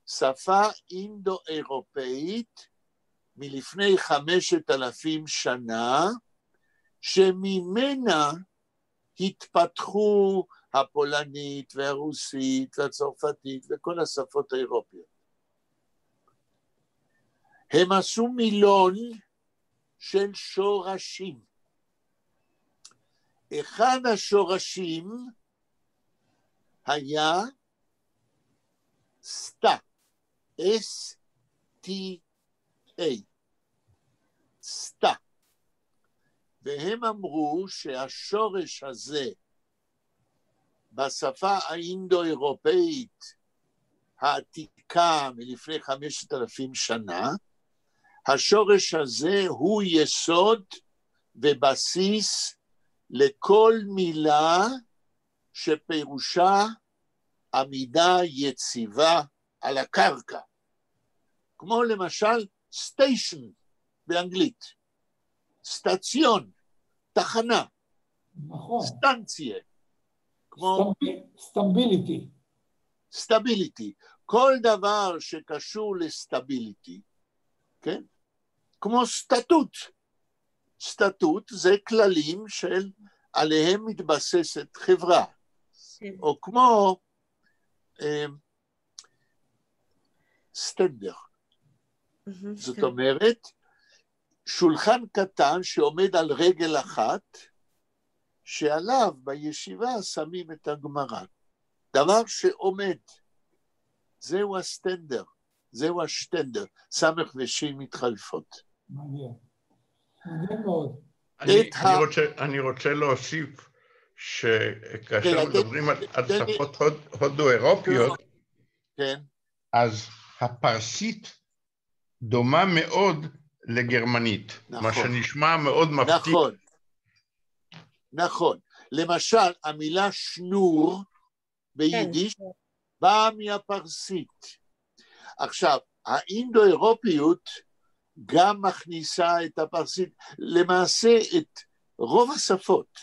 [SPEAKER 1] שפה אינדו-אירופאית מלפני 5,000 שנה, שממנה התפתחו הפולנית והרוסית והצרפתית וכל השפות האירופיות. הם עשו מילון של שורשים. אחד השורשים היה סטה, S-T-A, סטה. והם אמרו שהשורש הזה בשפה האינדו-אירופאית העתיקה מלפני 5,000 שנה, השורש הזה הוא יסוד ובסיס לכל מילה שפירושה עמידה יציבה על הקרקע. כמו למשל סטיישן באנגלית, סטציון, תחנה,
[SPEAKER 2] נכון.
[SPEAKER 1] סטנציה. כמו
[SPEAKER 2] סטביליטי.
[SPEAKER 1] סטביליטי. כל דבר שקשור לסטביליטי, כן? כמו סטטוט. סטטוט זה כללים של עליהם מתבססת חברה. או כמו סטנדר. זאת אומרת, שולחן קטן שעומד על רגל אחת, שעליו בישיבה שמים את הגמרא. דבר שעומד, זהו הסטנדר, זהו השטנדר, סמך ושין מתחלפות.
[SPEAKER 2] מעניין, מעניין מאוד.
[SPEAKER 3] אני רוצה להוסיף שכאשר מדברים על שפות הודו-אירופיות, אז הפרסית דומה מאוד לגרמנית, מה שנשמע מאוד מפתיע.
[SPEAKER 1] נכון. למשל, המילה שנור ביידיש באה מהפרסית. עכשיו, האינדו-אירופיות גם מכניסה את הפרסית, למעשה את רוב השפות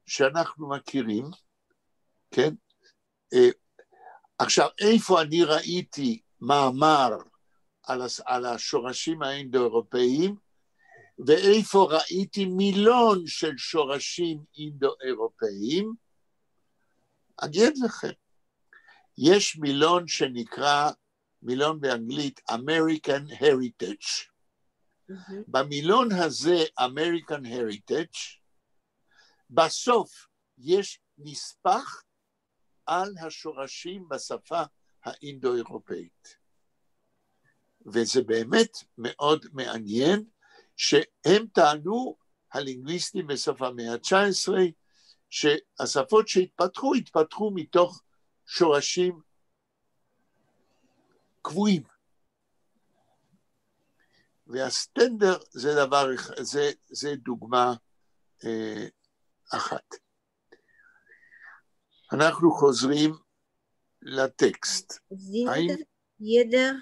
[SPEAKER 1] שאנחנו מכירים, כן? עכשיו, איפה אני ראיתי מאמר על השורשים האינדו-אירופאיים, ואיפה ראיתי מילון של שורשים אינדו-אירופאיים, אגיד לכם, יש מילון שנקרא, מילון באנגלית, American Heritage. במילון הזה, American Heritage, בסוף יש נספח על השורשים בשפה האינדו-אירופאית. וזה באמת מאוד מעניין, שהם טענו, הלינגוויסטים בסוף המאה ה-19, שהשפות שהתפתחו, התפתחו מתוך שורשים קבועים. והסטנדר זה דבר, זה דוגמה אחת. אנחנו חוזרים לטקסט.
[SPEAKER 4] ידר.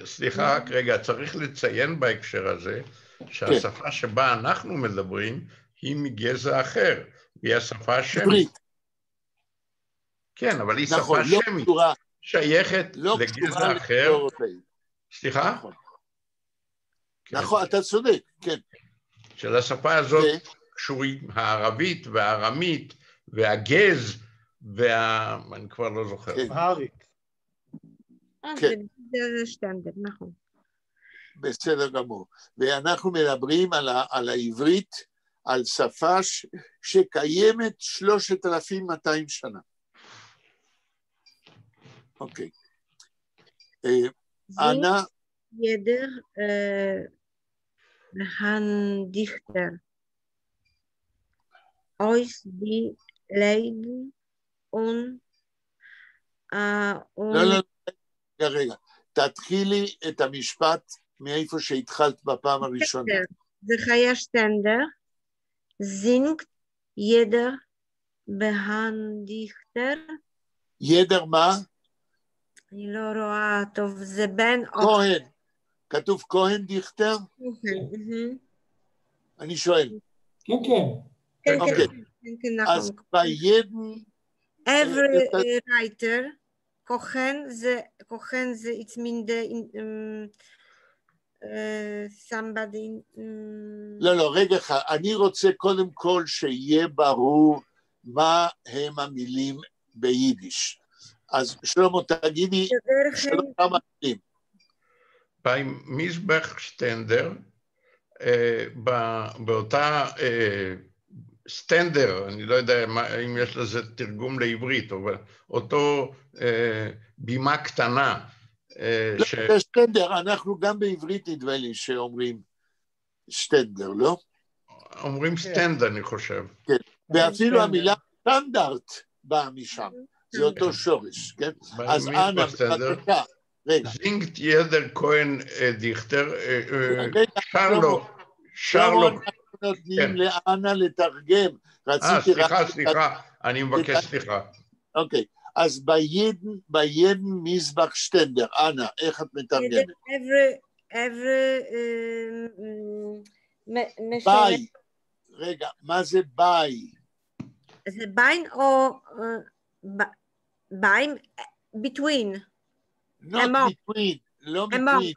[SPEAKER 3] סליחה, רק רגע, צריך לציין בהקשר הזה, שהשפה שבה אנחנו מדברים, היא מגזע אחר, היא השפה השמית. כן, אבל היא שפה שמית, שייכת לגזע אחר. סליחה?
[SPEAKER 1] נכון, אתה צודק, כן.
[SPEAKER 3] של השפה הזאת קשורים הערבית והארמית והגז אני כבר לא זוכר.
[SPEAKER 5] הארית.
[SPEAKER 4] זה שטנדר, נכון.
[SPEAKER 1] בסדר גמור. ואנחנו מדברים על העברית, על שפה שקיימת 3,200 שנה. אוקיי. אנה?
[SPEAKER 4] ידר הנדיכטר. אויס די ליידן
[SPEAKER 1] לא, רגע. תתחילי את המשפט מאיפה שהתחלת בפעם הראשונה.
[SPEAKER 4] זה חיה שטנדר, זינגט ידר בהנדיכטר.
[SPEAKER 1] ידר מה?
[SPEAKER 4] אני לא רואה טוב, זה בן...
[SPEAKER 1] כהן. כתוב כהן דיכטר? אני שואל.
[SPEAKER 2] כן, כן.
[SPEAKER 4] כן,
[SPEAKER 1] אז בידן...
[SPEAKER 4] Every writer, כהן זה, it's mean the... somebody...
[SPEAKER 1] לא, רגע אחד, אני רוצה קודם כל שיהיה ברור מה הם המילים ביידיש. אז שלמה, תגידי, שלום כמה מילים.
[SPEAKER 3] beim Misbach Stender, באותה סטנדר, אני לא יודע אם יש לזה תרגום לעברית, אבל אותו בימה קטנה.
[SPEAKER 1] זה סטנדר, אנחנו גם בעברית נדמה לי שאומרים סטנדר, לא?
[SPEAKER 3] אומרים סטנדר, אני חושב.
[SPEAKER 1] כן, ואפילו המילה סטנדרט באה משם, זה אותו שורש, כן? אז אנה, בבקשה.
[SPEAKER 3] זינגט ידר כהן דיכטר, שרלו.
[SPEAKER 1] אנחנו נותנים לאנה לתרגם.
[SPEAKER 3] סליחה, אני מבקש סליחה.
[SPEAKER 1] אוקיי, אז בידן מזבח שטנדר, אנה, איך את מתרגמת? ביי, רגע, מה זה ביי?
[SPEAKER 4] זה ביין או ביין? between.
[SPEAKER 1] Not between, לא between.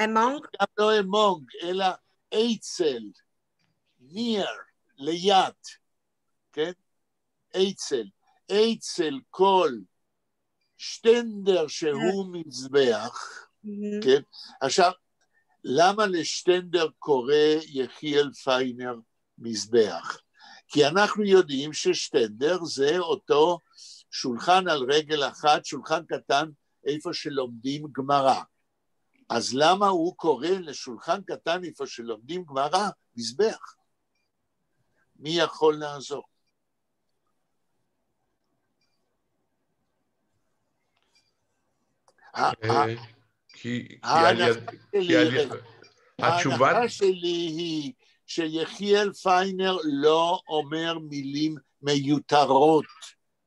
[SPEAKER 4] among?
[SPEAKER 1] גם לא among, אלא אצל, near, ליד, כן? אצל כל שטנדר שהוא מזבח, כן? עכשיו, למה לשטנדר קורא יחיאל פיינר מזבח? כי אנחנו יודעים ששטנדר זה אותו שולחן על רגל אחת, שולחן קטן, איפה שלומדים גמרא. אז למה הוא קורא לשולחן קטן איפה שלומדים גמרא מזבח? מי יכול לעזור? ההנחה שלי היא שיחיאל פיינר לא אומר מילים מיותרות.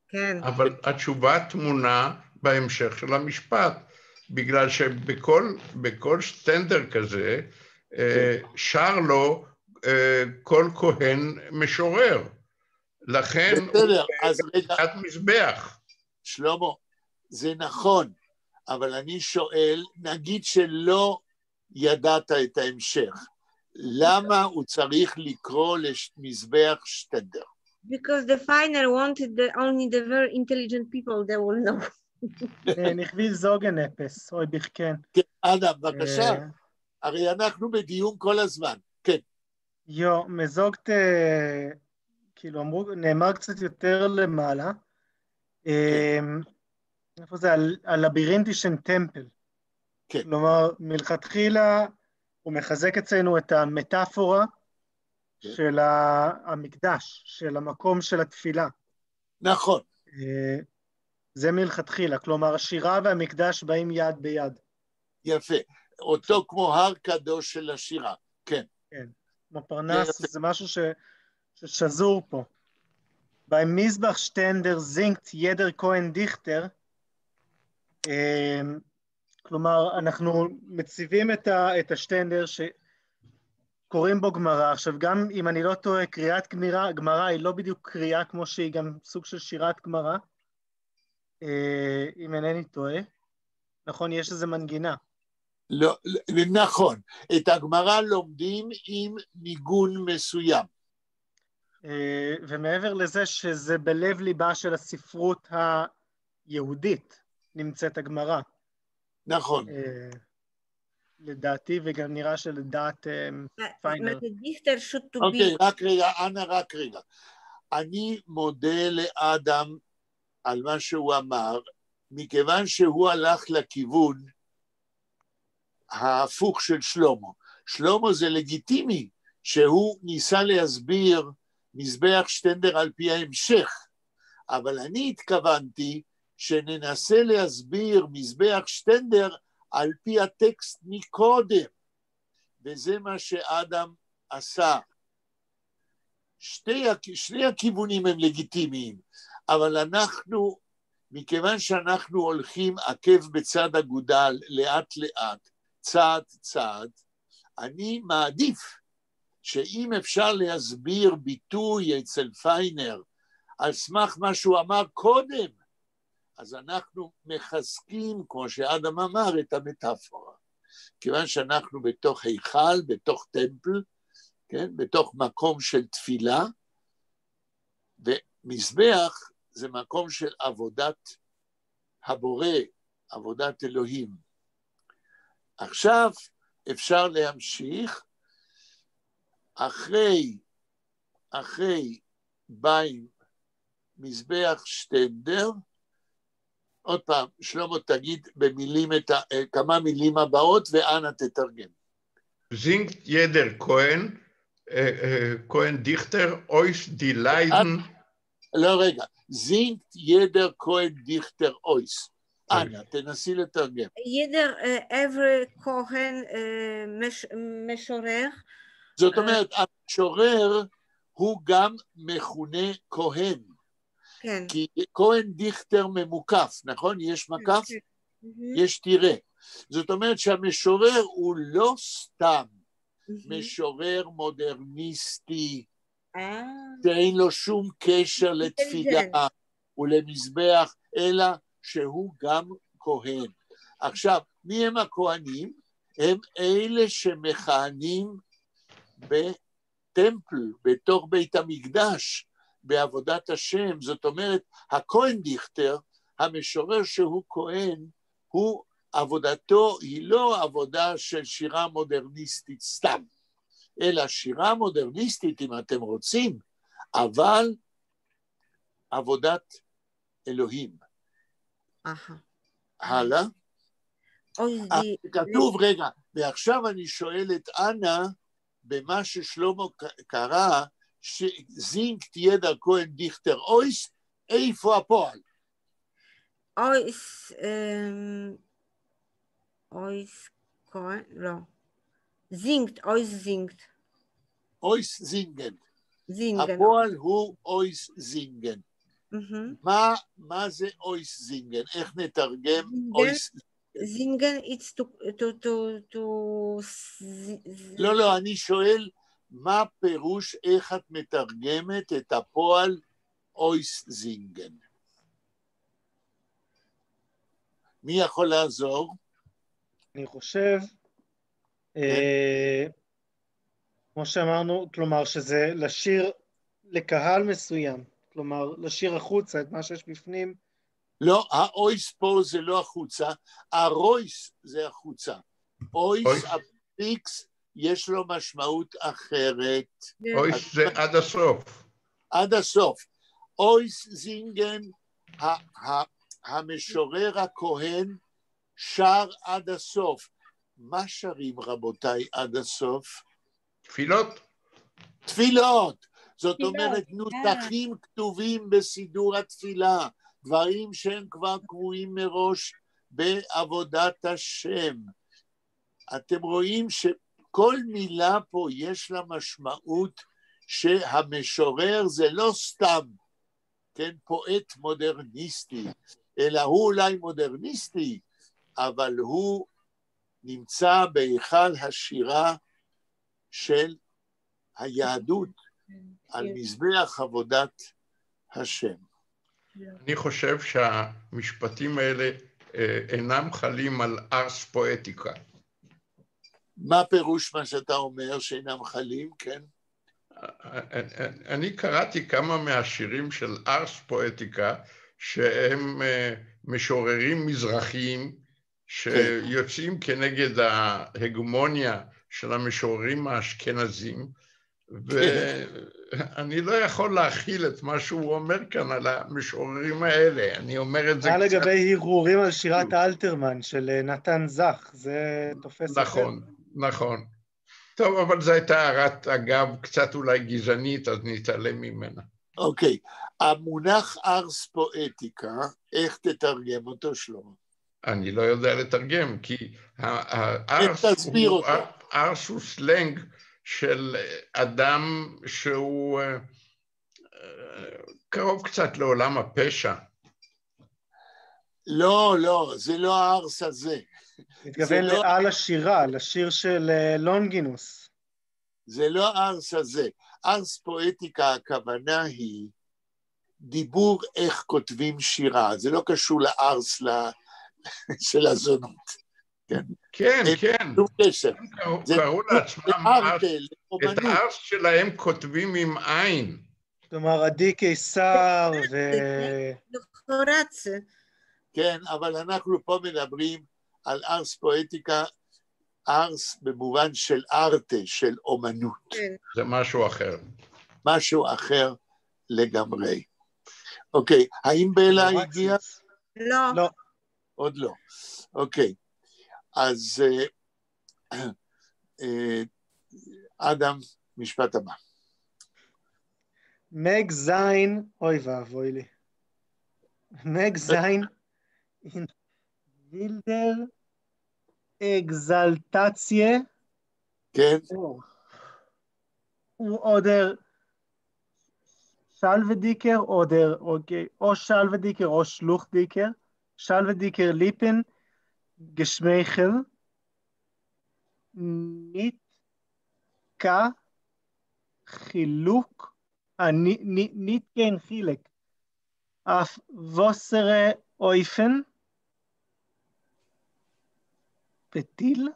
[SPEAKER 4] כן.
[SPEAKER 3] אבל התשובה תמונה בהמשך של המשפט, בגלל שבכל סטנדר כזה שר לו כל כהן משורר. לכן
[SPEAKER 1] בסדר, אז רגע,
[SPEAKER 3] מזבח.
[SPEAKER 1] שלמה, זה נכון, אבל אני שואל, נגיד שלא ידעת את ההמשך, למה הוא צריך לקרוא למזבח שטנדר?
[SPEAKER 4] Because the Feiner wanted only the very intelligent people that will know.
[SPEAKER 5] נכביל זוגן אפס, אוי בכן.
[SPEAKER 1] כן, אדם, בבקשה. הרי אנחנו בדיון כל הזמן. כן.
[SPEAKER 5] מזוגת, כאילו אמרו, נאמר קצת יותר למעלה. איפה זה? הלבירינטישן טמפל.
[SPEAKER 1] כן.
[SPEAKER 5] כלומר, מלכתחילה הוא מחזק אצלנו את המטאפורה, של המקדש, של המקום של התפילה.
[SPEAKER 1] נכון.
[SPEAKER 5] זה מלכתחילה, כלומר השירה והמקדש באים יד ביד.
[SPEAKER 1] יפה, אותו כמו הר קדוש של השירה, כן.
[SPEAKER 5] כן, כמו פרנס, זה משהו ששזור פה. Beim Mizbach Ständer singt jeder Kohen Dichter, כלומר אנחנו מציבים את השטנדר קוראים בו גמרא. עכשיו, גם אם אני לא טועה, קריאת גמרא היא לא בדיוק קריאה כמו שהיא גם סוג של שירת גמרא, אם אינני טועה. נכון, יש איזה מנגינה.
[SPEAKER 1] לא, נכון, את הגמרא לומדים עם ניגון מסוים.
[SPEAKER 5] ומעבר לזה שזה בלב ליבה של הספרות היהודית נמצאת הגמרא.
[SPEAKER 1] נכון.
[SPEAKER 5] לדעתי, וגם נראה שלדעת פיינר.
[SPEAKER 1] אוקיי, רק רגע, אנה, רק רגע. אני מודה לאדם על מה שהוא אמר, מכיוון שהוא הלך לכיוון ההפוך של שלמה. שלמה זה לגיטימי שהוא ניסה להסביר מזבח שטנדר על פי ההמשך, אבל אני התכוונתי שננסה להסביר מזבח שטנדר על פי הטקסט מקודם, וזה מה שאדם עשה. שני הכיוונים הם לגיטימיים, אבל אנחנו, מכיוון שאנחנו הולכים עקב בצד אגודל, לאט לאט, צעד צעד, אני מעדיף שאם אפשר להסביר ביטוי אצל פיינר על סמך מה שהוא אמר קודם, אז אנחנו מחזקים, כמו שאדם אמר, את המטאפורה. כיוון שאנחנו בתוך היכל, בתוך טמפל, כן? בתוך מקום של תפילה, ומזבח זה מקום של עבודת הבורא, עבודת אלוהים. עכשיו אפשר להמשיך, אחרי באים מזבח שטנדר, עוד פעם, שלמה תגיד במילים כמה מילים הבאות, ואנה תתרגם.
[SPEAKER 3] Singt jeder Kohen Dichter euch die Leiden...
[SPEAKER 1] לא רגע, singt jeder Kohen Dichter euch. אנה, תנסי לתרגם.
[SPEAKER 4] every Kohen משורר.
[SPEAKER 1] זאת אומרת, המשורר הוא גם מכונה כהן.
[SPEAKER 4] כן.
[SPEAKER 1] כי כהן דיכטר ממוקף, נכון? יש מקף? יש תירה. זאת אומרת שהמשורר הוא לא סתם משורר מודרניסטי, שאין לו שום קשר לתפילה ולמזבח, אלא שהוא גם כהן. עכשיו, מי הם הכהנים? הם אלה שמכהנים בטמפל, בתוך בית המקדש, בעבודת השם. זאת אומרת, הכהן דיכטר, המשורר שהוא כהן, הוא עבודתו היא לא עבודה של שירה מודרניסטית סתם, אלא שירה מודרניסטית אם אתם רוצים, אבל עבודת אלוהים. הלאה. כתוב, רגע, ועכשיו אני שואל את אנה, במה ששלמה קרא, שזינגט ידע כהן דיכטר אויס, איפה הפועל?
[SPEAKER 4] אויס כהן, לא. זינגט, אויס זינגט.
[SPEAKER 1] אויס זינגן.
[SPEAKER 4] זינגן.
[SPEAKER 1] הפועל הוא אויס זינגן. מה זה אויס זינגן? איך נתרגם אויס זינגן?
[SPEAKER 4] זינגן, it's to...
[SPEAKER 1] לא, אני שואל, מה פירוש, איך את מתרגמת את הפועל אויס זינגן? מי יכול לעזור?
[SPEAKER 5] אני חושב, כמו שאמרנו, כלומר שזה לשיר לקהל מסוים, כלומר לשיר החוצה את מה שיש בפנים.
[SPEAKER 1] לא, האויס פה זה לא החוצה, הרויס זה החוצה. אויס, הפיקס, יש לו משמעות אחרת.
[SPEAKER 3] אויס זה עד הסוף.
[SPEAKER 1] עד הסוף. אויס זינגן, המשורר הכהן, שר עד הסוף. מה שרים רבותיי עד הסוף?
[SPEAKER 3] תפילות.
[SPEAKER 1] תפילות. זאת אומרת, נוסחים כתובים בסידור התפילה, דברים שהם כבר קבועים מראש בעבודת השם. אתם רואים שכל מילה פה יש לה משמעות שהמשורר זה לא סתם, כן, פואט מודרניסטי, אלא הוא אולי מודרניסטי, אבל הוא נמצא בהיכל השירה של היהדות, על מזבח עבודת השם.
[SPEAKER 3] אני חושב שהמשפטים האלה אינם חלים על ארס פואטיקה.
[SPEAKER 1] מה פירוש מה שאתה אומר שאינם חלים, כן?
[SPEAKER 3] אני קראתי כמה מהשירים של ארס פואטיקה, שהם משוררים מזרחיים, שיוצאים כנגד ההגמוניה של המשוררים האשכנזים, ואני לא יכול להכיל את מה שהוא אומר כאן על המשוררים האלה, אני אומר את זה קצת...
[SPEAKER 5] לגבי הרהורים על שירת אלתרמן של נתן זך, זה תופס...
[SPEAKER 3] נכון. טוב, אבל זו הייתה הערת אגב קצת אולי גזענית, אז נתעלם ממנה.
[SPEAKER 1] אוקיי, המונח ארס פואטיקה, איך תתרגם אותו, שלמה?
[SPEAKER 3] אני לא יודע לתרגם, כי הארס הוא סלנג של אדם שהוא קרוב קצת לעולם הפשע.
[SPEAKER 1] לא, זה לא הארס הזה.
[SPEAKER 5] מתכוון לעל השירה, לשיר של לונגינוס.
[SPEAKER 1] זה לא הארס הזה. ארס פואטיקה, הכוונה היא דיבור איך כותבים שירה. זה לא קשור לארס של הזונות.
[SPEAKER 3] כן.
[SPEAKER 1] קראו
[SPEAKER 3] לעצמם את הארס שלהם כותבים עם עין.
[SPEAKER 5] כלומר, עדי קיסר
[SPEAKER 1] כן, אבל אנחנו פה מדברים על ארס פואטיקה, ארס במובן של ארטה, של אומנות.
[SPEAKER 3] זה משהו אחר.
[SPEAKER 1] משהו אחר לגמרי. אוקיי, האם בלה הגיעה?
[SPEAKER 4] לא.
[SPEAKER 1] עוד לא. אוקיי. אז אדם, משפט הבא.
[SPEAKER 5] מג זין, אוי ואבוי לי. מג זין, in wilder Exaltatie.
[SPEAKER 1] כן.
[SPEAKER 5] oder Schalvediker oder או Schalvediker או Schluchdiker. Schalvediker Lippen geschmeichel nicht ka חילוק, nicht kein חילק. אף ווסרה אויפן פתיל?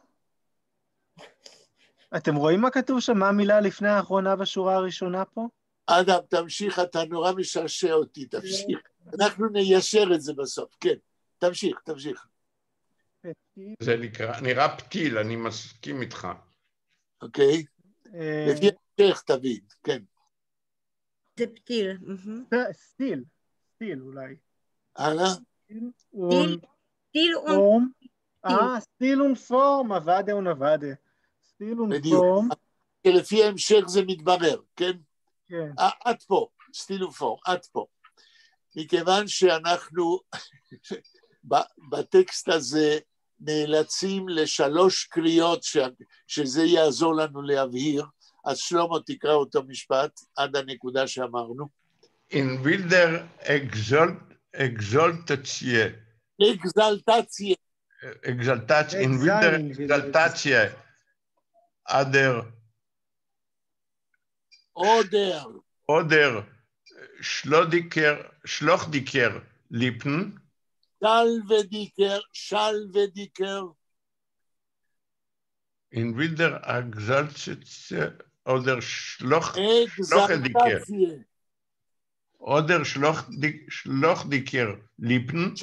[SPEAKER 5] אתם רואים מה כתוב שם? מה המילה לפני האחרונה בשורה הראשונה פה?
[SPEAKER 1] אדם, תמשיך, אתה נורא משעשע אותי, תמשיך. אנחנו ניישר את זה בסוף, כן. תמשיך.
[SPEAKER 3] זה נראה פתיל, אני מסכים איתך.
[SPEAKER 1] אוקיי? לפי המשך, תבין, כן.
[SPEAKER 4] זה פתיל.
[SPEAKER 5] סטיל אולי.
[SPEAKER 1] הלאה?
[SPEAKER 4] סטיל
[SPEAKER 5] סטיל ונפורם, עבדה ונעבדה. סטיל ונפורם.
[SPEAKER 1] לפי ההמשך זה מתברר, כן?
[SPEAKER 5] כן.
[SPEAKER 1] עד פה, סטיל ונפורם, עד פה. מכיוון שאנחנו בטקסט הזה נאלצים לשלוש קריאות שזה יעזור לנו להבהיר, אז שלמה תקרא אותו משפט עד הנקודה שאמרנו.
[SPEAKER 3] In wilder exaltatie.
[SPEAKER 1] Exaltatie.
[SPEAKER 3] In wilder exaltatie. Oder Schlochdiker Lippen.
[SPEAKER 1] Schalvediker.
[SPEAKER 3] In wilder exaltatie oder Schlochdiker. Oder Schlochdiker Lippen.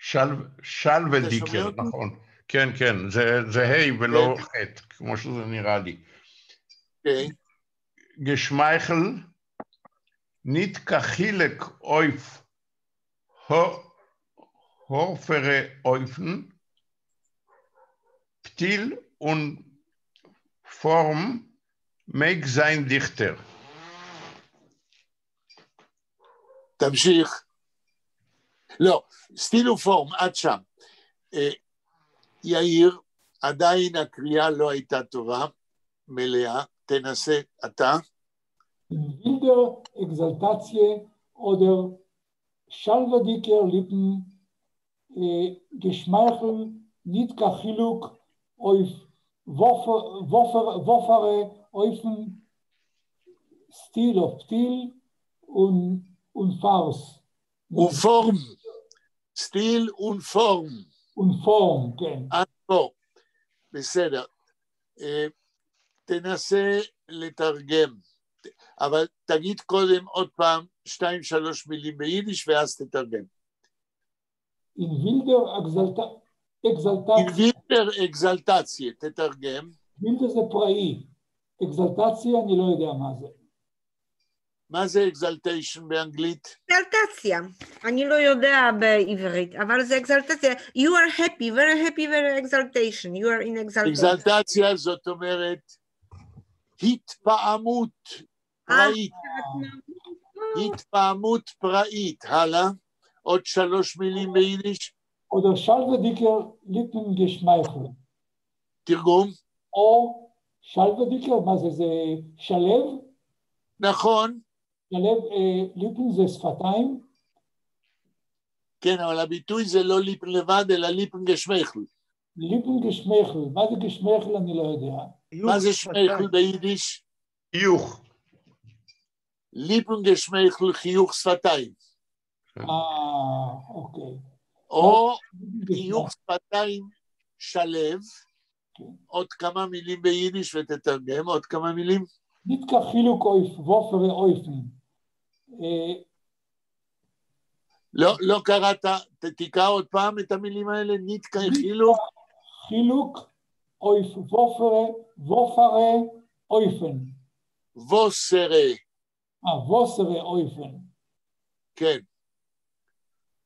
[SPEAKER 3] שלוודיקר, נכון. כן, כן, זה היי ולא חטא, כמו שזה נראה לי. גשמייכל, ניתקחילק אויף, הורפרה אויפן, פתיל ופורם, מייק זיין דיכטר.
[SPEAKER 1] תמשיך. לא, סטיל ופורם, עד שם. יאיר, עדיין הקריאה לא הייתה טובה, מלאה, תנסה אתה.
[SPEAKER 2] וילדר אקזלטציה, oder שלוודיקר ליפן, גשמייכל, ניתקה חילוק, אויף וופרה, אויפן, סטיל או פתיל, ונפרס.
[SPEAKER 1] ופורם. סטיל ונפורם.
[SPEAKER 2] ונפורם, כן.
[SPEAKER 1] עד פה. בסדר. תנסה לתרגם. אבל תגיד קודם עוד פעם 2-3 מילים ביידיש ואז תתרגם.
[SPEAKER 2] In wilder exaltatie.
[SPEAKER 1] In wilder exaltatie, תתרגם.
[SPEAKER 2] וילדר זה פראי. אקזלטציה אני לא יודע מה זה.
[SPEAKER 1] מה זה exaltation באנגלית?
[SPEAKER 4] אקזלטציה. אני לא יודע בעברית, אבל זה אקזלטציה. You are happy, very happy, very exaltation. You are in exaltation.
[SPEAKER 1] אקזלטציה זאת אומרת התפעמות פראית. התפעמות פראית. הלאה. עוד 3 מילים ביידיש.
[SPEAKER 2] oder שלוודיקר ליפנגשמייכל.
[SPEAKER 1] תרגום.
[SPEAKER 2] או שלוודיקר, מה זה? זה שלב?
[SPEAKER 1] נכון.
[SPEAKER 2] שלב, ליפן זה שפתיים?
[SPEAKER 1] כן, אבל הביטוי זה לא ליפן לבד, אלא ליפן גשמייכל.
[SPEAKER 2] ליפן גשמייכל. מה זה גשמייכל אני לא יודע.
[SPEAKER 1] מה זה שמייכל ביידיש?
[SPEAKER 3] חיוך.
[SPEAKER 1] ליפן גשמייכל, חיוך שפתיים.
[SPEAKER 2] אוקיי.
[SPEAKER 1] או חיוך שפתיים שלב. עוד כמה מילים ביידיש ותתרגם, עוד כמה מילים.
[SPEAKER 2] ניתקה חילוק אויף, וופרה אויפן.
[SPEAKER 1] לא קראת, תקרא עוד פעם את המילים האלה, ניתקה חילוק.
[SPEAKER 2] חילוק אויף, וופרה אויפן.
[SPEAKER 1] ווסרה.
[SPEAKER 2] ווסרה אויפן.
[SPEAKER 1] כן.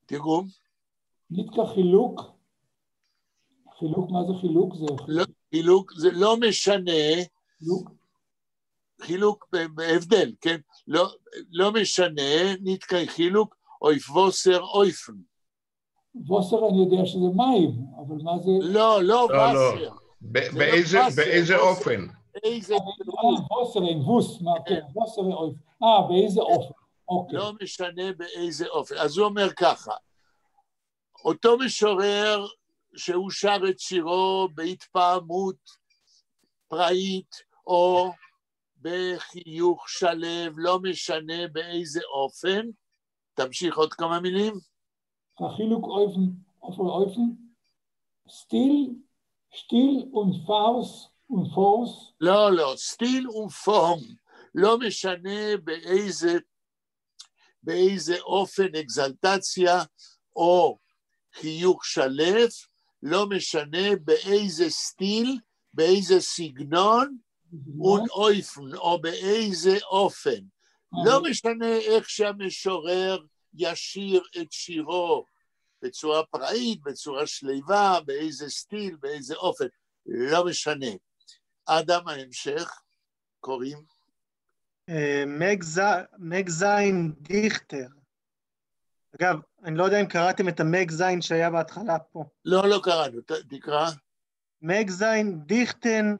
[SPEAKER 1] תרגום.
[SPEAKER 2] ניתקה חילוק. חילוק, מה זה חילוק?
[SPEAKER 1] חילוק זה לא משנה.
[SPEAKER 2] חילוק?
[SPEAKER 1] חילוק בהבדל, כן? לא משנה, ניתקה חילוק, אויף ווסר אויפן.
[SPEAKER 2] ווסר אני יודע שזה מים, אבל מה זה?
[SPEAKER 1] לא ווסר.
[SPEAKER 3] באיזה אופן?
[SPEAKER 2] ווסר, אין ווס, כן, ווסר אויפן. באיזה אופן, אוקיי.
[SPEAKER 1] לא משנה באיזה אופן. אז הוא אומר ככה, אותו משורר שהוא שר את שירו בהתפעמות פראית, או בחיוך שלב, לא משנה באיזה אופן. תמשיך עוד כמה מילים.
[SPEAKER 2] החילוק אופן, סטיל ונפרס ונפורס.
[SPEAKER 1] לא, סטיל ופורם. לא משנה באיזה אופן אקזלטציה, או חיוך שלף, לא משנה באיזה סטיל, באיזה סגנון, אויפן, או באיזה אופן. לא משנה איך שהמשורר ישיר את שירו, בצורה פראית, בצורה שלווה, באיזה סטיל, באיזה אופן, לא משנה. אדם, ההמשך, קוראים?
[SPEAKER 5] מג זין דיכטר. אגב, אני לא יודע אם קראתם את המג זין שהיה בהתחלה פה.
[SPEAKER 1] לא קראנו, תקרא.
[SPEAKER 5] מג זין דיכטן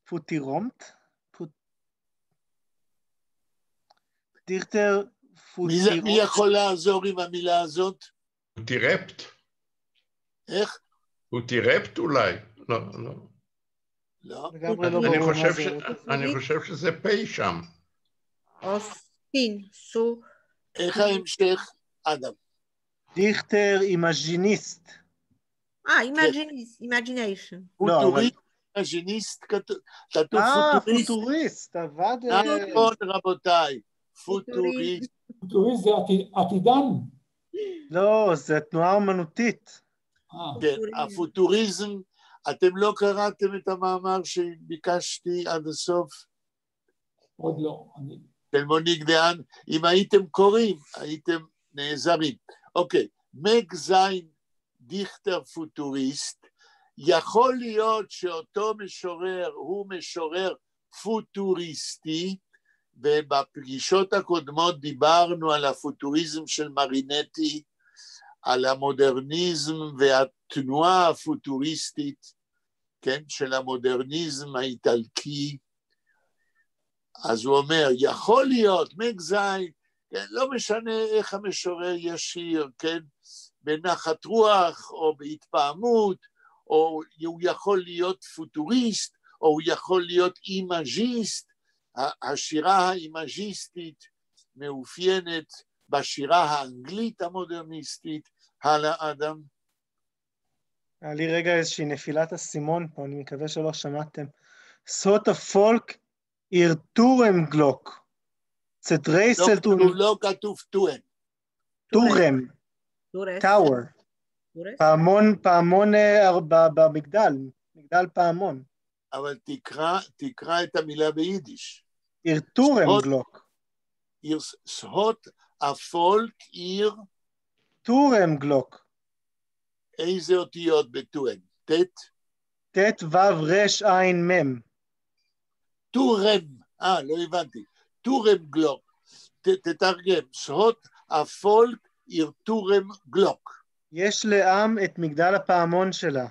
[SPEAKER 5] פוטירומט? דיכטר פוטירומט.
[SPEAKER 1] מי יכול לעזור עם המילה הזאת?
[SPEAKER 3] פוטירפט?
[SPEAKER 1] איך?
[SPEAKER 3] פוטירפט אולי? לא.
[SPEAKER 1] לא.
[SPEAKER 3] אני חושב שזה פי שם.
[SPEAKER 4] או ספין, סו.
[SPEAKER 1] איך ההמשך, אדם?
[SPEAKER 5] דיכטר אימג'יניסט.
[SPEAKER 4] אימג'יניישן.
[SPEAKER 1] פוטוריסט, אימג'יניסט, כתוב פוטוריסט.
[SPEAKER 5] פוטוריסט, עבד...
[SPEAKER 1] נכון, רבותיי, פוטוריסט.
[SPEAKER 2] פוטוריסט זה עתידן.
[SPEAKER 5] לא, זה תנועה אומנותית.
[SPEAKER 1] כן, הפוטוריזם, אתם לא קראתם את המאמר שביקשתי עד הסוף?
[SPEAKER 2] עוד לא.
[SPEAKER 1] של מוניק דהן, אם הייתם קוראים, הייתם נעזרים. אוקיי, מג זין דיכטר פוטוריסט, יכול להיות שאותו משורר הוא משורר פוטוריסטי, ובפגישות הקודמות דיברנו על הפוטוריזם של מרינטי, על המודרניזם והתנועה הפוטוריסטית, כן, של המודרניזם האיטלקי. אז הוא אומר, יכול להיות, מג זין, כן, לא משנה איך המשורר ישיר, כן, בנחת רוח או בהתפעמות, או הוא יכול להיות פוטוריסט, או הוא יכול להיות אימאז'יסט. השירה האימאז'יסטית מאופיינת בשירה האנגלית המודרניסטית. הלאה, אדם.
[SPEAKER 5] היה לי רגע איזושהי נפילת הסימון פה, אני מקווה שלא שמעתם. סוט הפולק איר טורם גלוק. צטרייסלט
[SPEAKER 1] לא כתוב טואן.
[SPEAKER 5] טורם. טאוור. פעמון במגדל, מגדל פעמון.
[SPEAKER 1] אבל תקרא את המילה ביידיש.
[SPEAKER 5] איר טורם גלוק.
[SPEAKER 1] סהות הפולק איר
[SPEAKER 5] טורם גלוק.
[SPEAKER 1] איזה אותיות בטואן?
[SPEAKER 5] תת וו רש עין מם.
[SPEAKER 1] טורם, לא הבנתי. טורם גלוק. תתרגם, סהות הפולק איר טורם גלוק.
[SPEAKER 5] יש לעם את מגדל הפעמון שלה.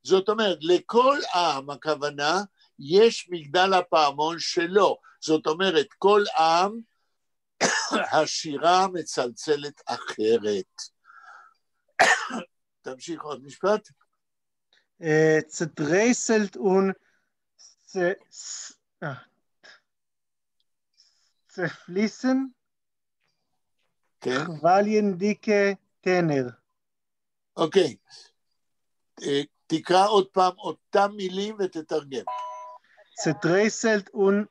[SPEAKER 1] זאת אומרת, לכל עם הכוונה, יש מגדל הפעמון שלו. זאת אומרת, כל עם, השירה מצלצלת אחרת. תמשיך עוד משפט.
[SPEAKER 5] צטרייסלט און צפליסן חווליין דיקה טנר.
[SPEAKER 1] אוקיי. תקרא עוד פעם אותם מילים ותתרגם.
[SPEAKER 5] צטרייסלט און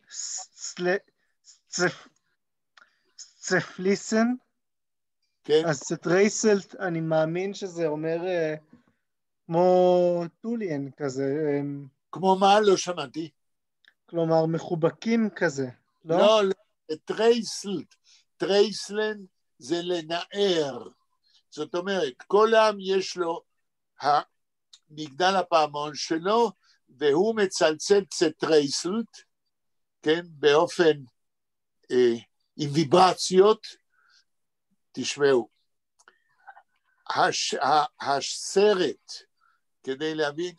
[SPEAKER 5] צפליסן.
[SPEAKER 1] כן.
[SPEAKER 5] אז צטרייסלט, אני מאמין שזה אומר כמו טוליאן כזה.
[SPEAKER 1] כמו מה? לא שמעתי.
[SPEAKER 5] כלומר, מחובקים כזה, לא?
[SPEAKER 1] לא, טרייסלט. טרייסלן זה לנער. זאת אומרת, כל עם יש לו מגדל הפעמון שלו, והוא מצלצל צטרייסלט, כן, באופן, עם ויברציות. תשמעו, הסרט, כדי להבין,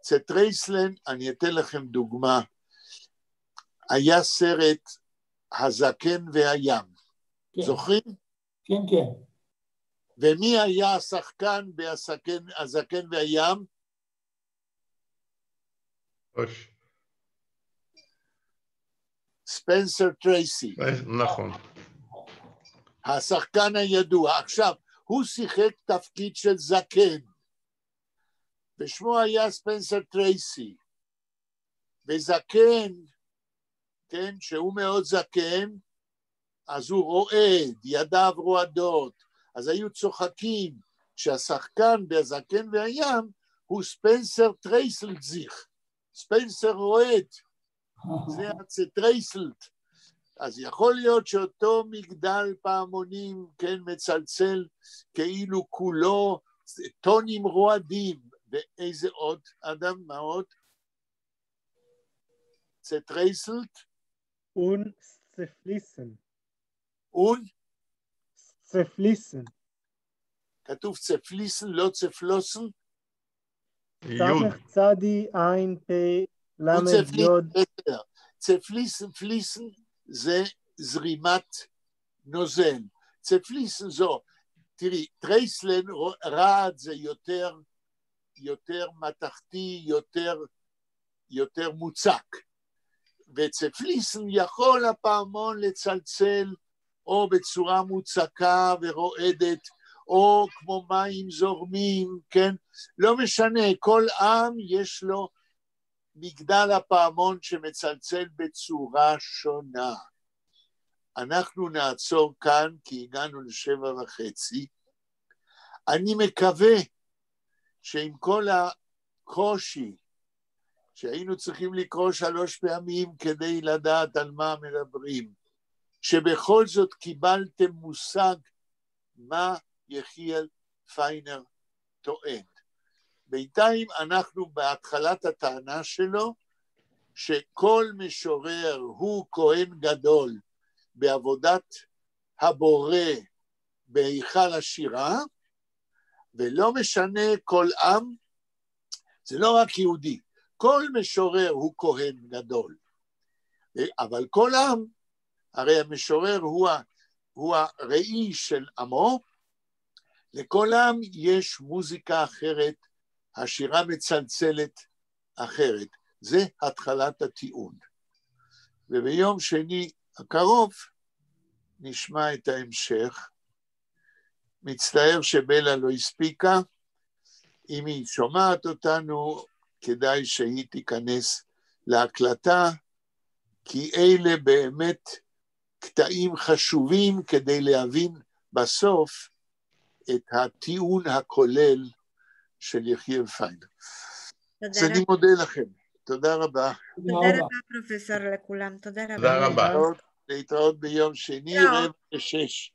[SPEAKER 1] צטרייסלן, אני אתן לכם דוגמה, היה סרט הזקן והים,
[SPEAKER 2] כן.
[SPEAKER 1] זוכרים?
[SPEAKER 2] כן, כן.
[SPEAKER 1] ומי היה השחקן בהזקן והים? ספנסר טרייסי.
[SPEAKER 3] נכון.
[SPEAKER 1] השחקן הידוע. עכשיו, הוא שיחק תפקיד של זקן, ושמו היה ספנסר טרייסי, וזקן כן, שהוא מאוד זקן, אז הוא רועד, ידיו רועדות, אז היו צוחקים שהשחקן בזקן והים הוא ספנסר טרייסלזיך, ספנסר רועד, זה הצטרייסלט. אז יכול להיות שאותו מגדל פעמונים, כן, מצלצל כאילו כולו טונים רועדים. ואיזה עוד, אדם, מה עוד? צטרייסלט?
[SPEAKER 5] און צפליסן.
[SPEAKER 1] און?
[SPEAKER 5] צפליסן.
[SPEAKER 1] כתוב צפליסן, לא צפלוסן?
[SPEAKER 5] סמך צדי עין פי למד יוד.
[SPEAKER 1] צפליסן, פליסן זה זרימת נוזל. צפליסן זו, תראי, טרייסלן, רעד זה יותר מתכתי, יותר מוצק. וצפליסן יכול הפעמון לצלצל או בצורה מוצקה ורועדת, או כמו מים זורמים, כן? לא משנה, כל עם יש לו מגדל הפעמון שמצלצל בצורה שונה. אנחנו נעצור כאן, כי הגענו ל7:30. אני מקווה שעם כל הקושי, שהיינו צריכים לקרוא 3 פעמים כדי לדעת על מה מדברים, שבכל זאת קיבלתם מושג מה יחיאל פיינר טוען. בינתיים אנחנו בהתחלת הטענה שלו, שכל משורר הוא כהן גדול בעבודת הבורא בהיכל השירה, ולא משנה כל עם, זה לא רק יהודי, כל משורר הוא כהן גדול, אבל כל עם, הרי המשורר הוא הראי של עמו, לכל עם יש מוזיקה אחרת, השירה מצלצלת אחרת, זה התחלת הטיעון. וביום שני הקרוב נשמע את ההמשך, מצטער שבלה לא הספיקה, אם היא שומעת אותנו, כדאי שהיא תיכנס להקלטה, כי אלה באמת קטעים חשובים כדי להבין בסוף את הטיעון הכולל של יחיאל פיינר. אז אני מודה לכם, תודה רבה.
[SPEAKER 4] תודה רבה פרופסור לכולם, תודה רבה.
[SPEAKER 3] תודה רבה.
[SPEAKER 1] להתראות ביום שני, 5:45.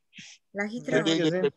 [SPEAKER 4] להתראות.